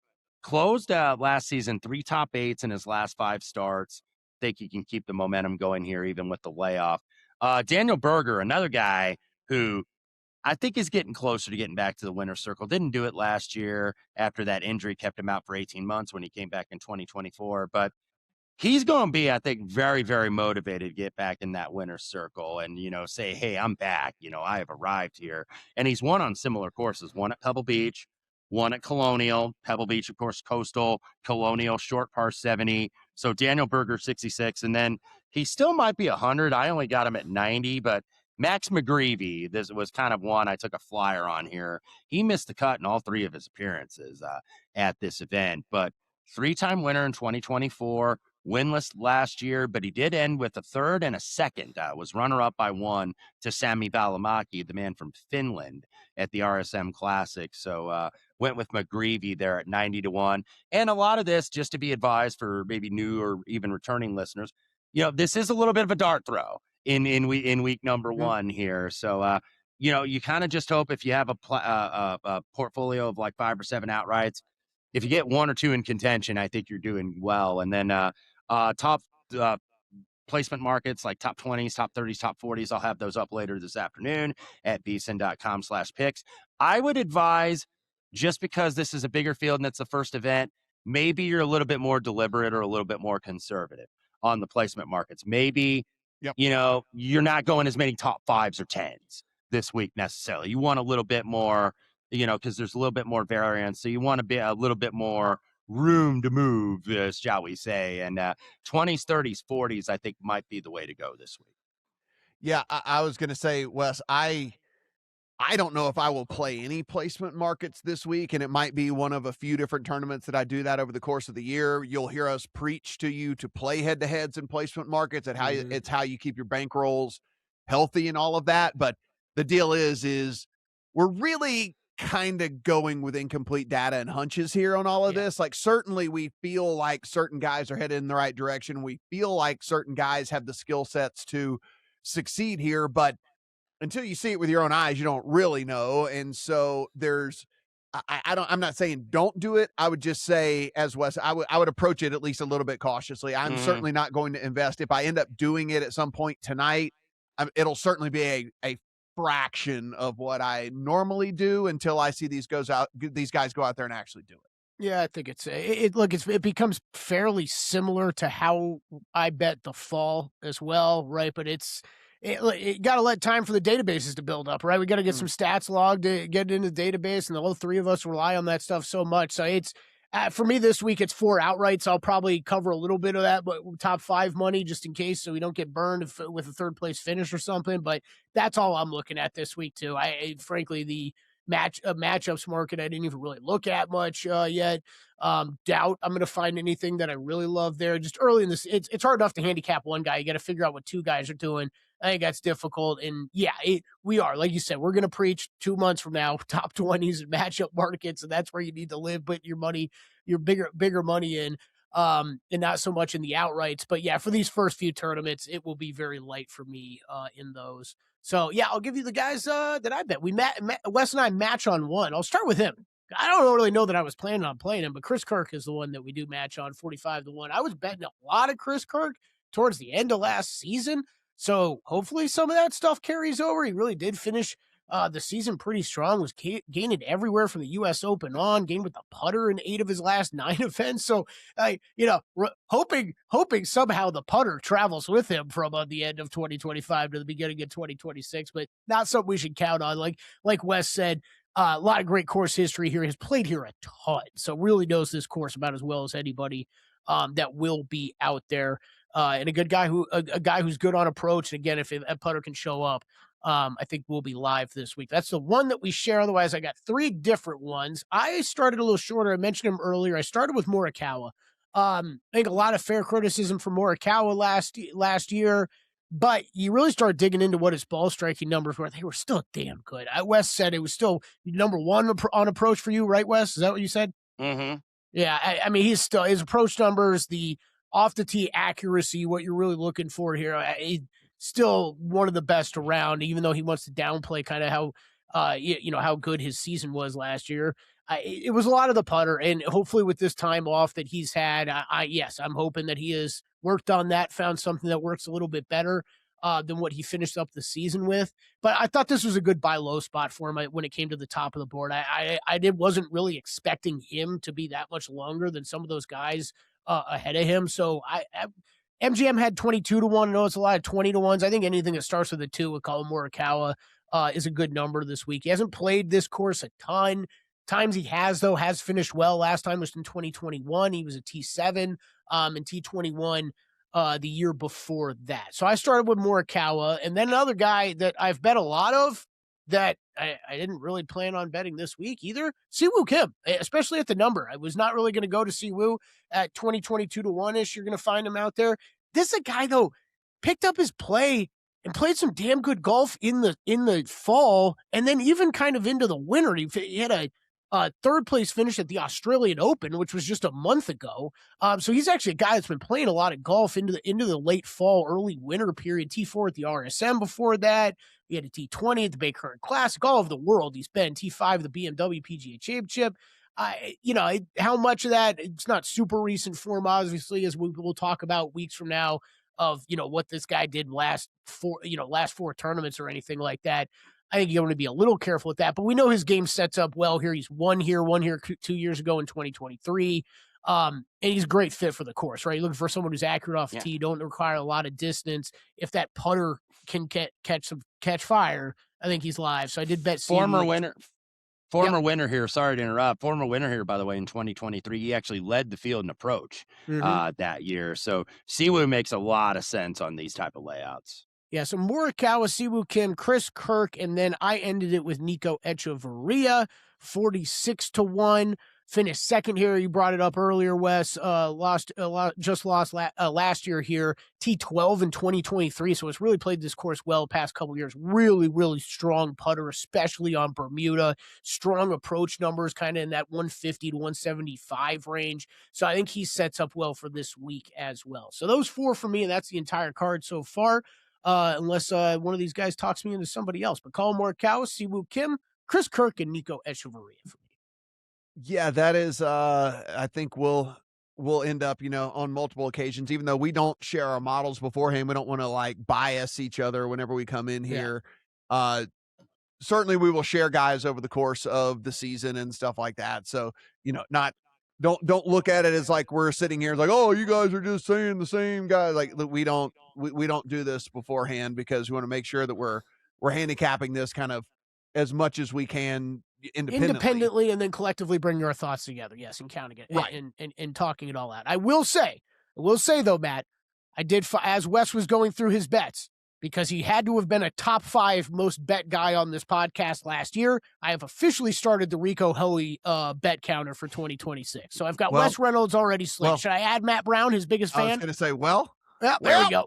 closed last season 3 top 8s in his last 5 starts. Think he can keep the momentum going here, even with the layoff. Daniel Berger, another guy who I think is getting closer to getting back to the winner's circle. Didn't do it last year after that injury kept him out for 18 months when he came back in 2024. But he's going to be, I think, very, very motivated to get back in that winner's circle and, say, hey, I'm back. I have arrived here. And he's won on similar courses. Won at Pebble Beach, won at Colonial. Pebble Beach, of course, coastal. Colonial, short par 70. So Daniel Berger, 66. And then he still might be 100. I only got him at 90, but Max McGreevy, this was kind of one I took a flyer on here. He missed the cut in all 3 of his appearances at this event, but 3-time winner in 2024, winless last year, but he did end with a 3rd and a 2nd. Was runner-up by 1 to Sami Välimäki, the man from Finland, at the RSM Classic. So went with McGreevy there at 90-1. And a lot of this, just to be advised for maybe new or even returning listeners, this is a little bit of a dart throw in week number 1 here. So, you kind of just hope if you have a portfolio of like 5 or 7 outrights, if you get 1 or 2 in contention, I think you're doing well. And then top placement markets like top 20s, top 30s, top 40s, I'll have those up later this afternoon at vsin.com/picks. I would advise, just because this is a bigger field and it's the first event, maybe you're a little bit more deliberate or a little bit more conservative on the placement markets. Maybe, Yep. You're not going as many top 5s or 10s this week necessarily. You want a little bit more, because there's a little bit more variance. So you want to be a little bit more room to move, shall we say. And 20s, 30s, 40s, I think might be the way to go this week. Yeah, I was going to say, Wes, I don't know if I will play any placement markets this week, and it might be one of a few different tournaments that I do that over the course of the year. You'll hear us preach to you to play head-to-heads in placement markets and it's how you keep your bankrolls healthy and all of that. But the deal is we're really kind of going with incomplete data and hunches here on all of this. Like, certainly we feel like certain guys are headed in the right direction. We feel like certain guys have the skill sets to succeed here, but until you see it with your own eyes, you don't really know. And so I'm not saying don't do it. I would just say, as Wes, I would approach it at least a little bit cautiously. I'm certainly not going to invest. If I end up doing it at some point tonight, it'll certainly be a fraction of what I normally do until I see these guys go out there and actually do it. Yeah, I think it becomes fairly similar to how I bet the fall as well, right? But it got to let time for the databases to build up, right? We got to get some stats logged to get it into the database, and the whole three of us rely on that stuff so much. So it's for me this week, it's 4 outrights. I'll probably cover a little bit of that, but top 5 money just in case, so we don't get burned with a third place finish or something. But that's all I'm looking at this week too. Frankly, the matchups market I didn't even really look at much yet. Doubt I'm going to find anything that I really love there. Just early in this, it's hard enough to handicap one guy. You got to figure out what 2 guys are doing. I think that's difficult. And yeah, we are, like you said, we're going to preach 2 months from now, top 20s and matchup markets. And that's where you need to live, put your money, your bigger money in, and not so much in the outrights. But yeah, for these first few tournaments, it will be very light for me in those. So yeah, I'll give you the guys that I bet. Wes and I match on one. I'll start with him. I don't really know that I was planning on playing him, but Chris Kirk is the one that we do match on 45-1. I was betting a lot of Chris Kirk towards the end of last season. So hopefully some of that stuff carries over. He really did finish the season pretty strong, was gaining everywhere from the U.S. Open on, gained with the putter in 8 of his last 9 events. So, hoping somehow the putter travels with him from the end of 2025 to the beginning of 2026, but not something we should count on. Like Wes said, a lot of great course history here. He's played here a ton, so really knows this course about as well as anybody that will be out there. And a guy who's good on approach. And again, if a putter can show up, I think we'll be live this week. That's the one that we share. Otherwise, I got 3 different ones. I started a little shorter. I mentioned him earlier. I started with Morikawa. I think a lot of fair criticism for Morikawa last year, but you really start digging into what his ball striking numbers were. They were still damn good. Wes said it was still number 1 on approach for you, right, Wes? Is that what you said? Mm-hmm. Yeah, I mean, he's still, his approach numbers, the off the tee accuracy, what you're really looking for here, he's still one of the best around, even though he wants to downplay kind of how, how good his season was last year. It was a lot of the putter, and hopefully with this time off that he's had, I'm hoping that he has worked on that, found something that works a little bit better than what he finished up the season with. But I thought this was a good buy low spot for him when it came to the top of the board. I wasn't really expecting him to be that much longer than some of those guys ahead of him. So MGM had 22-1. I know it's a lot of 20-1s. I think anything that starts with a 2 with Collin Morikawa is a good number this week. He hasn't played this course a ton. Times he has finished well. Last time was in 2021. He was a T7 and T21 the year before that. So I started with Morikawa, and then another guy that I've bet a lot of that I didn't really plan on betting this week either, Siwoo Kim, especially at the number. I was not really going to go to Siwoo at 20-22-1-ish. You're going to find him out there. This is a guy, though, picked up his play and played some damn good golf in the fall, and then even kind of into the winter. He had a third place finish at the Australian Open, which was just a month ago. So he's actually a guy that's been playing a lot of golf into the late fall, early winter period. T4 at the RSM before that. He had a T20 at the Bay Current Classic. All over the world he's been. T5 at the BMW PGA Championship. How much of that, it's not super recent form, obviously, as we will talk about weeks from now of, what this guy did last 4 tournaments or anything like that. I think you want to be a little careful with that, but we know his game sets up well here. He's won here 2 years ago in 2023. And he's a great fit for the course, right? You're looking for someone who's accurate off Yeah. tee, don't require a lot of distance. If that putter can catch fire, I think he's live. So I did bet Former Yep. winner here. Sorry to interrupt. Former winner here, by the way, in 2023. He actually led the field in approach that year. So Siwoo makes a lot of sense on these type of layouts. Yeah, so Morikawa, Siwoo Kim, Chris Kirk, and then I ended it with Nico Echeverria, 46-1. Finished second here. You brought it up earlier, Wes. Lost last year here. T12 in 2023, so it's really played this course well past couple years. Really, really strong putter, especially on Bermuda. Strong approach numbers, kind of in that 150 to 175 range. So I think he sets up well for this week as well. So those four for me, and that's the entire card so far. Unless one of these guys talks me into somebody else. But Colin Morikawa, Siwoo Kim, Chris Kirk, and Nico Echeverria for me. Yeah, that is I think we'll end up, on multiple occasions, even though we don't share our models beforehand. We don't want to like bias each other whenever we come in here. Certainly we will share guys over the course of the season and stuff like that. So, don't look at it as like we're sitting here like, oh, you guys are just saying the same guy. Like we don't do this beforehand because we want to make sure that we're handicapping this kind of as much as we can independently, and then collectively bring your thoughts together. Yes, and counting it right. and talking it all out. I will say though, Matt, I did as Wes was going through his bets, because he had to have been a top 5 most bet guy on this podcast last year. I have officially started the Rico Hoey bet counter for 2026. So I've got Wes Reynolds already slipped. Should I add Matt Brown, his biggest fan? I was going to say, there we go.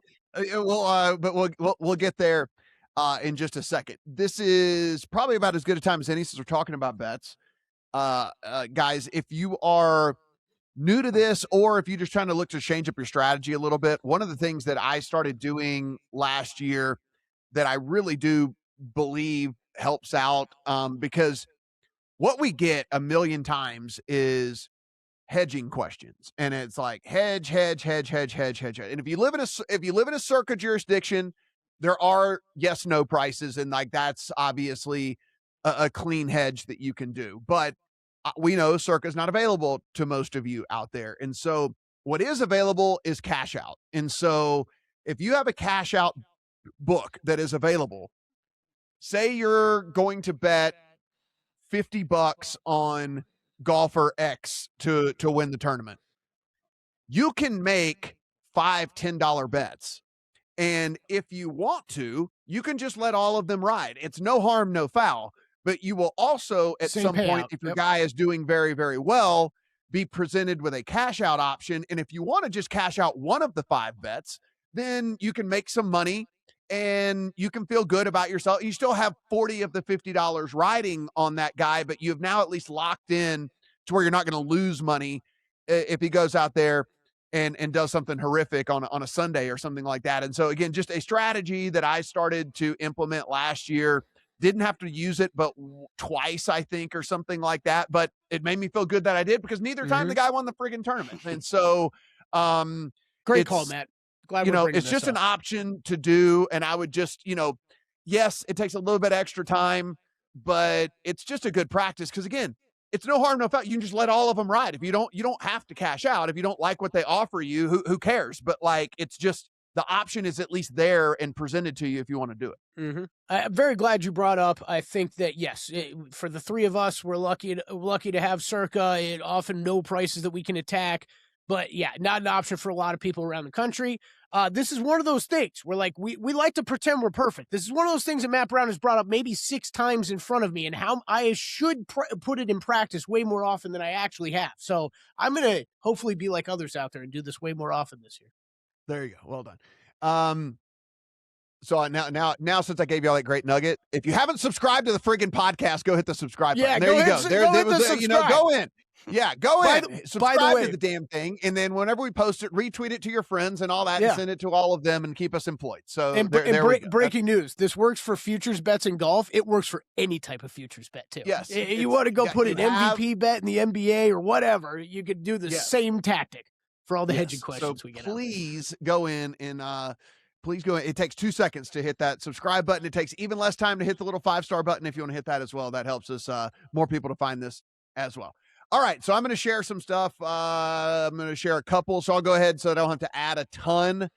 But we'll get there in just a second. This is probably about as good a time as any since we're talking about bets. Guys, if you are new to this, or if you're just trying to look to change up your strategy a little bit, one of the things that I started doing last year that I really do believe helps out, because what we get a million times is hedging questions, and it's like hedge. And if you live in a circa jurisdiction, there are yes/no prices, and like that's obviously a clean hedge that you can do, but we know Circa is not available to most of you out there. And so what is available is cash out. And so if you have a cash out book that is available, say you're going to bet $50 on golfer X to win the tournament, you can make $5-10 bets. And if you want to, you can just let all of them ride. It's no harm, no foul. But you will also, at some point, if your guy is doing very, very well, be presented with a cash out option. And if you want to just cash out one of the 5 bets, then you can make some money and you can feel good about yourself. You still have 40 of the $50 riding on that guy, but you've now at least locked in to where you're not going to lose money if he goes out there and does something horrific on a Sunday or something like that. And so, again, just a strategy that I started to implement last year. Didn't have to use it, but twice, I think, or something like that. But it made me feel good that I did, because neither time the guy won the friggin' tournament. And so, great call, Matt. Glad it's just an option to do. And I would just, yes, it takes a little bit extra time, but it's just a good practice. Because again, it's no harm, no foul. You can just let all of them ride. If you don't have to cash out. If you don't like what they offer you, who cares? But like, it's just, the option is at least there and presented to you if you want to do it. I'm very glad you brought up. I think that, yes, for the 3 of us, we're lucky to have Circa. It often no prices that we can attack. But, yeah, not an option for a lot of people around the country. This is one of those things where, like, we like to pretend we're perfect. This is one of those things that Matt Brown has brought up maybe 6 times in front of me, and how I should put it in practice way more often than I actually have. So I'm going to hopefully be like others out there and do this way more often this year. There you go. Well done. So now, since I gave you all that great nugget, if you haven't subscribed to the friggin' podcast, go hit the subscribe button. There you go. Go in. Yeah, go in. Subscribe to the damn thing, and then whenever we post it, retweet it to your friends and all that, and send it to all of them, and keep us employed. So, breaking news: this works for futures bets in golf. It works for any type of futures bet too. Yes, you want to go put an MVP bet in the NBA or whatever, you could do the same tactic for all the hedging questions we get. Please go in and please go in. It takes 2 seconds to hit that subscribe button. It takes even less time to hit the little 5-star button if you want to hit that as well. That helps us more people to find this as well. All right, so I'm going to share some stuff. I'm going to share a couple, so I'll go ahead so I don't have to add a ton.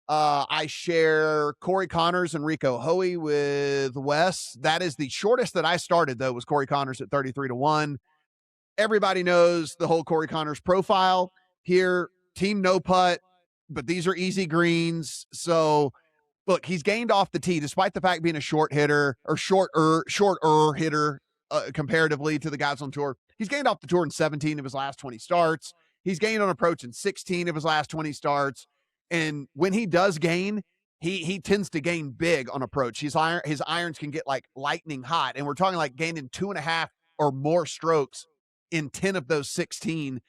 I share Corey Connors and Rico Hoey with Wes. That is the shortest that I started, though, was Corey Connors at 33-1. Everybody knows the whole Corey Connors profile here. Team no putt, but these are easy greens. So, look, he's gained off the tee, despite the fact being a short hitter or shorter hitter comparatively to the guys on tour. He's gained off the tour in 17 of his last 20 starts. He's gained on approach in 16 of his last 20 starts. And when he does gain, he tends to gain big on approach. His irons can get like lightning hot. And we're talking like gaining 2.5 or more strokes in 10 of those 16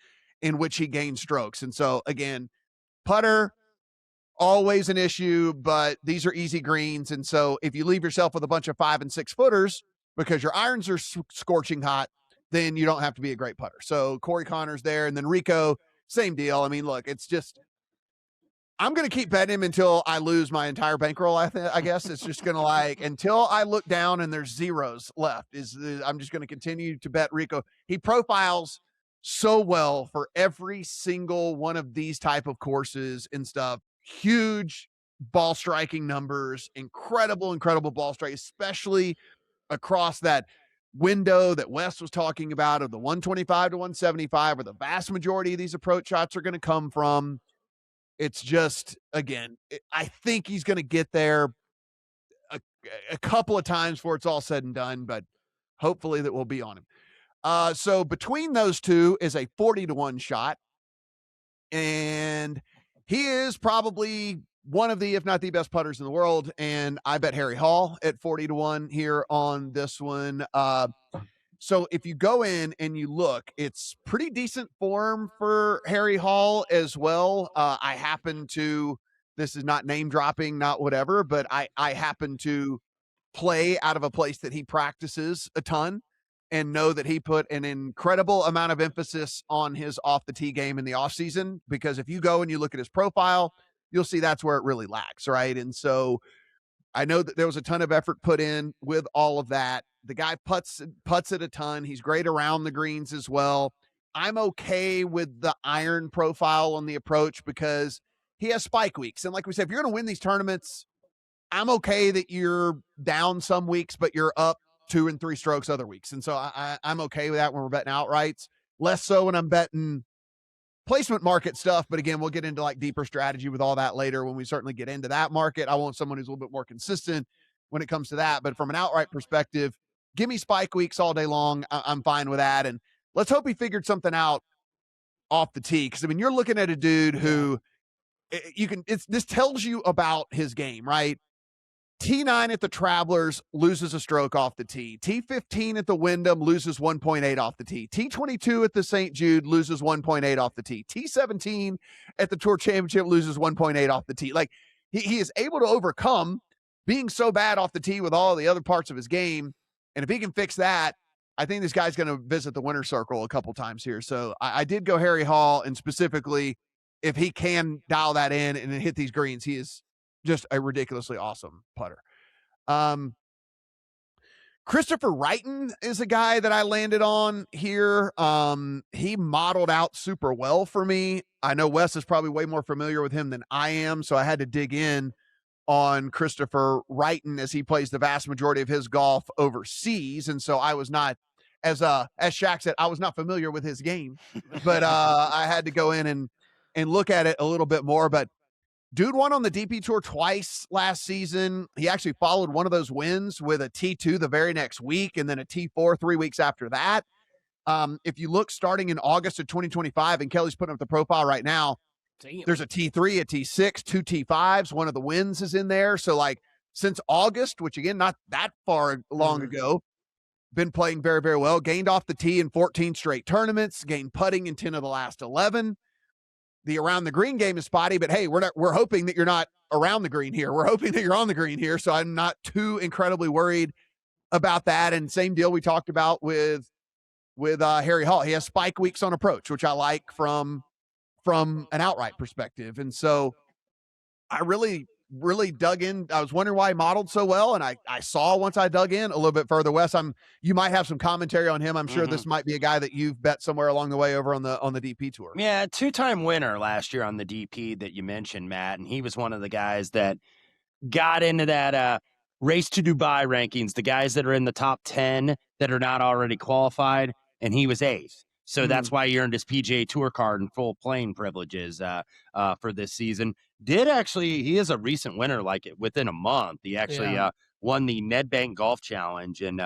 in which he gained strokes. And so, again, putter, always an issue, but these are easy greens. And so if you leave yourself with a bunch of 5 and 6 footers because your irons are scorching hot, then you don't have to be a great putter. So Corey Connors there. And then Rico, same deal. I mean, look, it's just, I'm going to keep betting him until I lose my entire bankroll. I guess it's just going to like, until I look down and there's zeros left, I'm just going to continue to bet Rico. He profiles so well for every single one of these type of courses and stuff. Huge ball striking numbers, incredible ball strike, especially across that window that Wes was talking about of the 125 to 175, where the vast majority of these approach shots are going to come from. It's just, again, I think he's going to get there a couple of times before it's all said and done, but hopefully that will be on him. So between those two is a 40-1 shot. And he is probably one of the, if not the best putters in the world. And I bet Harry Hall at 40-1 here on this one. So if you go in and you look, it's pretty decent form for Harry Hall as well. I happen to, this is not name dropping, not whatever, but I happen to play out of a place that he practices a ton and know that he put an incredible amount of emphasis on his off the tee game in the off season, because if you go and you look at his profile, you'll see that's where it really lacks. Right. And so I know that there was a ton of effort put in with all of that. The guy putts it a ton. He's great around the greens as well. I'm okay with the iron profile on the approach because he has spike weeks. And like we said, if you're going to win these tournaments, I'm okay that you're down some weeks, but you're up 2 and 3 strokes other weeks. And so I'm okay with that when we're betting outrights. Less so when I'm betting placement market stuff. But again, we'll get into like deeper strategy with all that later when we certainly get into that market. I want someone who's a little bit more consistent when it comes to that. But from an outright perspective, give me spike weeks all day long. I'm fine with that. And let's hope he figured something out off the tee. Because, I mean, you're looking at a dude who this tells you about his game, right? T9 at the Travelers loses a stroke off the tee. T15 at the Wyndham loses 1.8 off the tee. T22 at the St. Jude loses 1.8 off the tee. T17 at the Tour Championship loses 1.8 off the tee. Like, he is able to overcome being so bad off the tee with all the other parts of his game. And if he can fix that, I think this guy's going to visit the winner's circle a couple times here. So I did go Harry Hall, and specifically, if he can dial that in and hit these greens, he is just a ridiculously awesome putter. Christopher Wrighton is a guy that I landed on here. He modeled out super well for me. I know Wes is probably way more familiar with him than I am, so I had to dig in on Christopher Wrighton as he plays the vast majority of his golf overseas. And so I was not, as Shaq said, I was not familiar with his game, but I had to go in and look at it a little bit more. But dude won on the DP Tour twice last season. He actually followed one of those wins with a T2 the very next week and then a T4 3 weeks after that. If you look starting in August of 2025, and Kelly's putting up the profile right now, damn, there's a T3, a T6, 2 T5s. One of the wins is in there. So, like, since August, which, again, not that far long ago, been playing very, very well. Gained off the tee in 14 straight tournaments. Gained putting in 10 of the last 11. The around the green game is spotty, but hey, we're hoping that you're not around the green here. We're hoping that you're on the green here. So I'm not too incredibly worried about that. And same deal we talked about with Harry Hall. He has spike weeks on approach, which I like from an outright perspective. And so I really really dug in. I was wondering why he modeled so well, and I saw once I dug in a little bit further west. You might have some commentary on him. I'm sure this might be a guy that you've bet somewhere along the way over on the DP tour. Yeah, two-time winner last year on the DP that you mentioned, Matt, and he was one of the guys that got into that race to Dubai rankings, the guys that are in the top 10 that are not already qualified, and he was 8th. So that's why he earned his PGA Tour card and full playing privileges for this season. He is a recent winner, like within a month. He actually won the Nedbank Golf Challenge in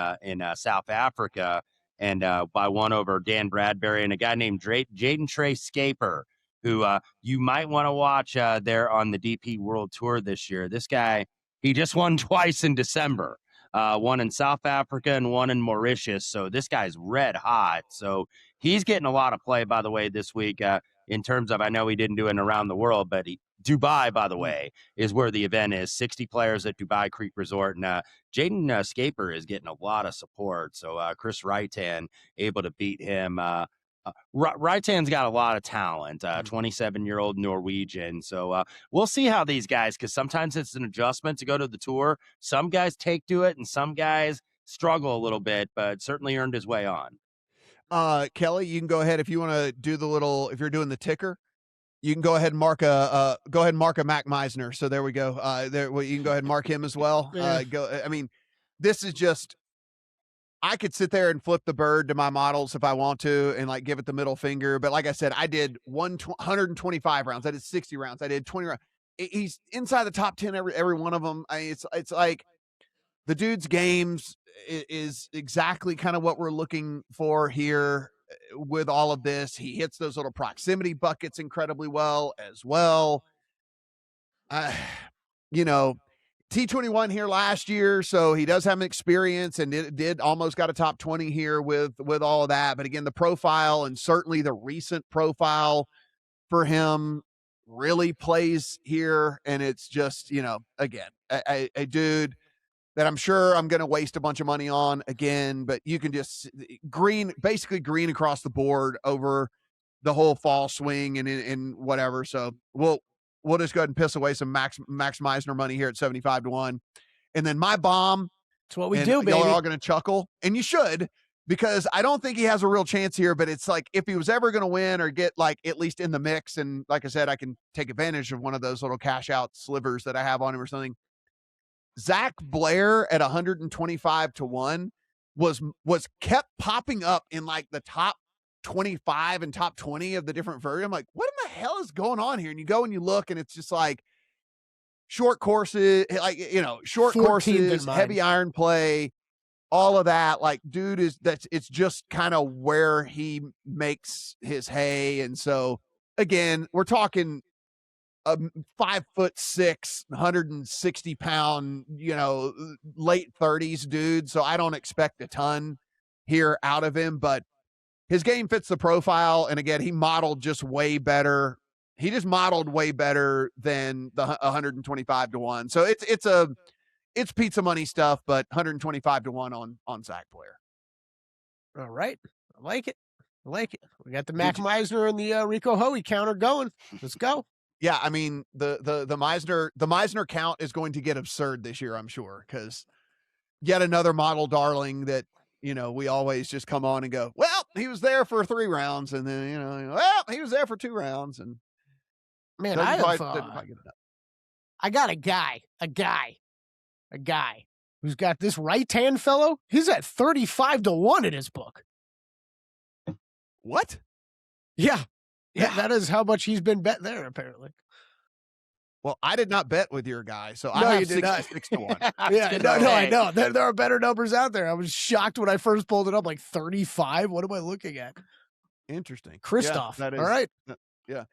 South Africa, and by one over Dan Bradbury and a guy named Jaden Trey Scaper, who you might want to watch there on the DP World Tour this year. This guy, he just won twice in December, one in South Africa and one in Mauritius. So this guy's red hot. So he's getting a lot of play, by the way, this week in terms of, I know he didn't do it around the world, but Dubai, by the way, is where the event is. 60 players at Dubai Creek Resort. And Jaden Scaper is getting a lot of support. So Chris Wrightan able to beat him. Wrightan's got a lot of talent, 27-year-old Norwegian. So we'll see how these guys, because sometimes it's an adjustment to go to the tour. Some guys take to it and some guys struggle a little bit, but certainly earned his way on. Kelly, you can go ahead if you want to do if you're doing the ticker, you can go ahead and mark a Mac Meisner. So there we go. You can go ahead and mark him as well. I mean, this is just, I could sit there and flip the bird to my models if I want to and like give it the middle finger. But like I said, I did 125 rounds. I did 60 rounds. I did 20 rounds. He's inside the top 10 every one of them. It's like the dude's games is exactly kind of what we're looking for here with all of this. He hits those little proximity buckets incredibly well as well. T21 here last year, so he does have an experience, and it did almost got a top 20 here with all of that. But again, the profile and certainly the recent profile for him really plays here, and it's just, again, a dude that I'm sure I'm going to waste a bunch of money on again, but you can just basically green across the board over the whole fall swing and whatever. So we'll just go ahead and piss away some Max Meisner money here at 75-1. And then my bomb. That's what we do, baby. Y'all are all going to chuckle, and you should, because I don't think he has a real chance here, but it's like if he was ever going to win or get like at least in the mix, and like I said, I can take advantage of one of those little cash out slivers that I have on him or something. Zach Blair at 125-1 was kept popping up in like the top 25 and top 20 of the different versions. I'm like, what in the hell is going on here? And you go and you look, and it's just like short courses, heavy iron play, all of that. Like, dude, it's just kind of where he makes his hay. And so again, we're talking a 5'6", 160-pound, late 30s dude. So I don't expect a ton here out of him, but his game fits the profile. And again, he modeled just way better. He just modeled way better than the 125-1. So it's pizza money stuff, but 125-1 on Zach Blair. All right. I like it. We got the Mac Meisner and the Rico Hoey counter going. Let's go. Yeah, I mean, the Meisner count is going to get absurd this year, I'm sure, because yet another model darling that, we always just come on and go, well, he was there for 3 rounds, and then, well, he was there for 2 rounds. And man, I got a guy who's got this right-hand fellow. He's at 35-1 in his book. What? Yeah. That is how much he's been bet there, apparently. Well, I did not bet with your guy, so I have 66-1. I know. There are better numbers out there. I was shocked when I first pulled it up, like 35. What am I looking at? Interesting. Christoph. Yeah, all right. Yeah.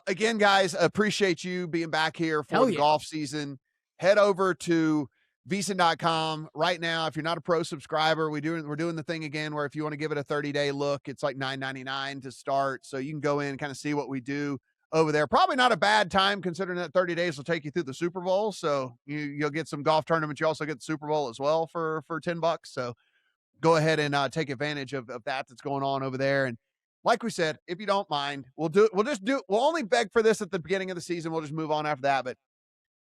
Again, guys, appreciate you being back here for the golf season. Head over to VSiN.com right now. If you're not a pro subscriber, we're doing the thing again where if you want to give it a 30-day look, it's like $9.99 to start. So you can go in and kind of see what we do over there. Probably not a bad time considering that 30 days will take you through the Super Bowl. So you'll get some golf tournaments. You also get the Super Bowl as well for $10. So go ahead and take advantage of that's going on over there. And like we said, if you don't mind, we'll only beg for this at the beginning of the season. We'll just move on after that. But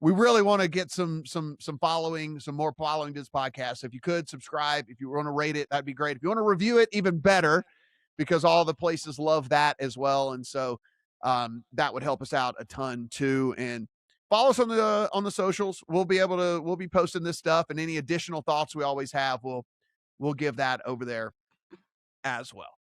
we really want to get some following, some more following to this podcast. If you could subscribe, if you want to rate it, that'd be great. If you want to review it, even better, because all the places love that as well. And so that would help us out a ton too. And follow us on the socials. We'll be posting this stuff, and any additional thoughts we always have, we'll give that over there as well.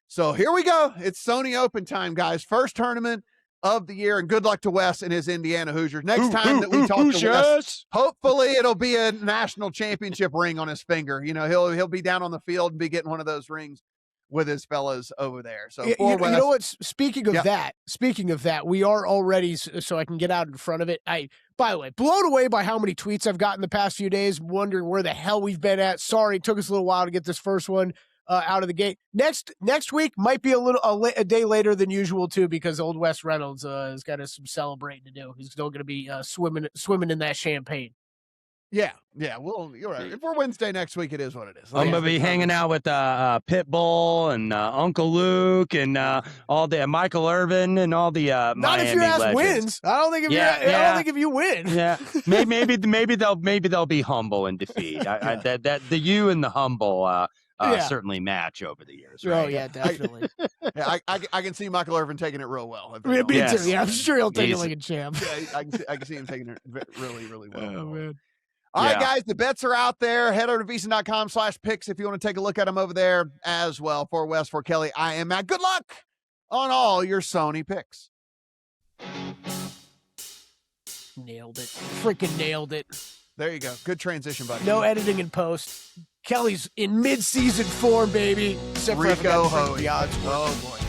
So here we go. It's Sony Open time, guys. First tournament of the year, and good luck to Wes and his Indiana Hoosiers. Next time that we talk to Wes, hopefully it'll be a national championship ring on his finger. You know, he'll be down on the field and be getting one of those rings with his fellas over there. So you know what? Speaking of that, we are already, so I can get out in front of it. By the way, blown away by how many tweets I've gotten the past few days, wondering where the hell we've been at. Sorry, it took us a little while to get this first one out of the gate. Next week might be a day later than usual too, because old Wes Reynolds has got some celebrating to do. He's still going to be swimming in that champagne. Yeah. Well, you're right. If we're Wednesday next week, it is what it is. I'm gonna be hanging out with Pitbull and Uncle Luke and all the Michael Irvin and all the not Miami if your ass legends. wins. I don't think if you win. Yeah, maybe they'll be humble in defeat. That the you and the humble certainly match over the years. Right? Oh yeah, definitely. I can see Michael Irvin taking it real well. Me too. Yeah, I'm sure he'll take it like a champ. Yeah, I can see him taking it really, really well. Oh man. All right, guys, the bets are out there. Head over to VSiN.com/picks if you want to take a look at them over there as well. For Wes, for Kelly, I am Matt. Good luck on all your Sony picks. Nailed it. Freaking nailed it. There you go. Good transition, buddy. No editing in post. Kelly's in mid-season form, baby. Except Rico for the odds. Oh, boy.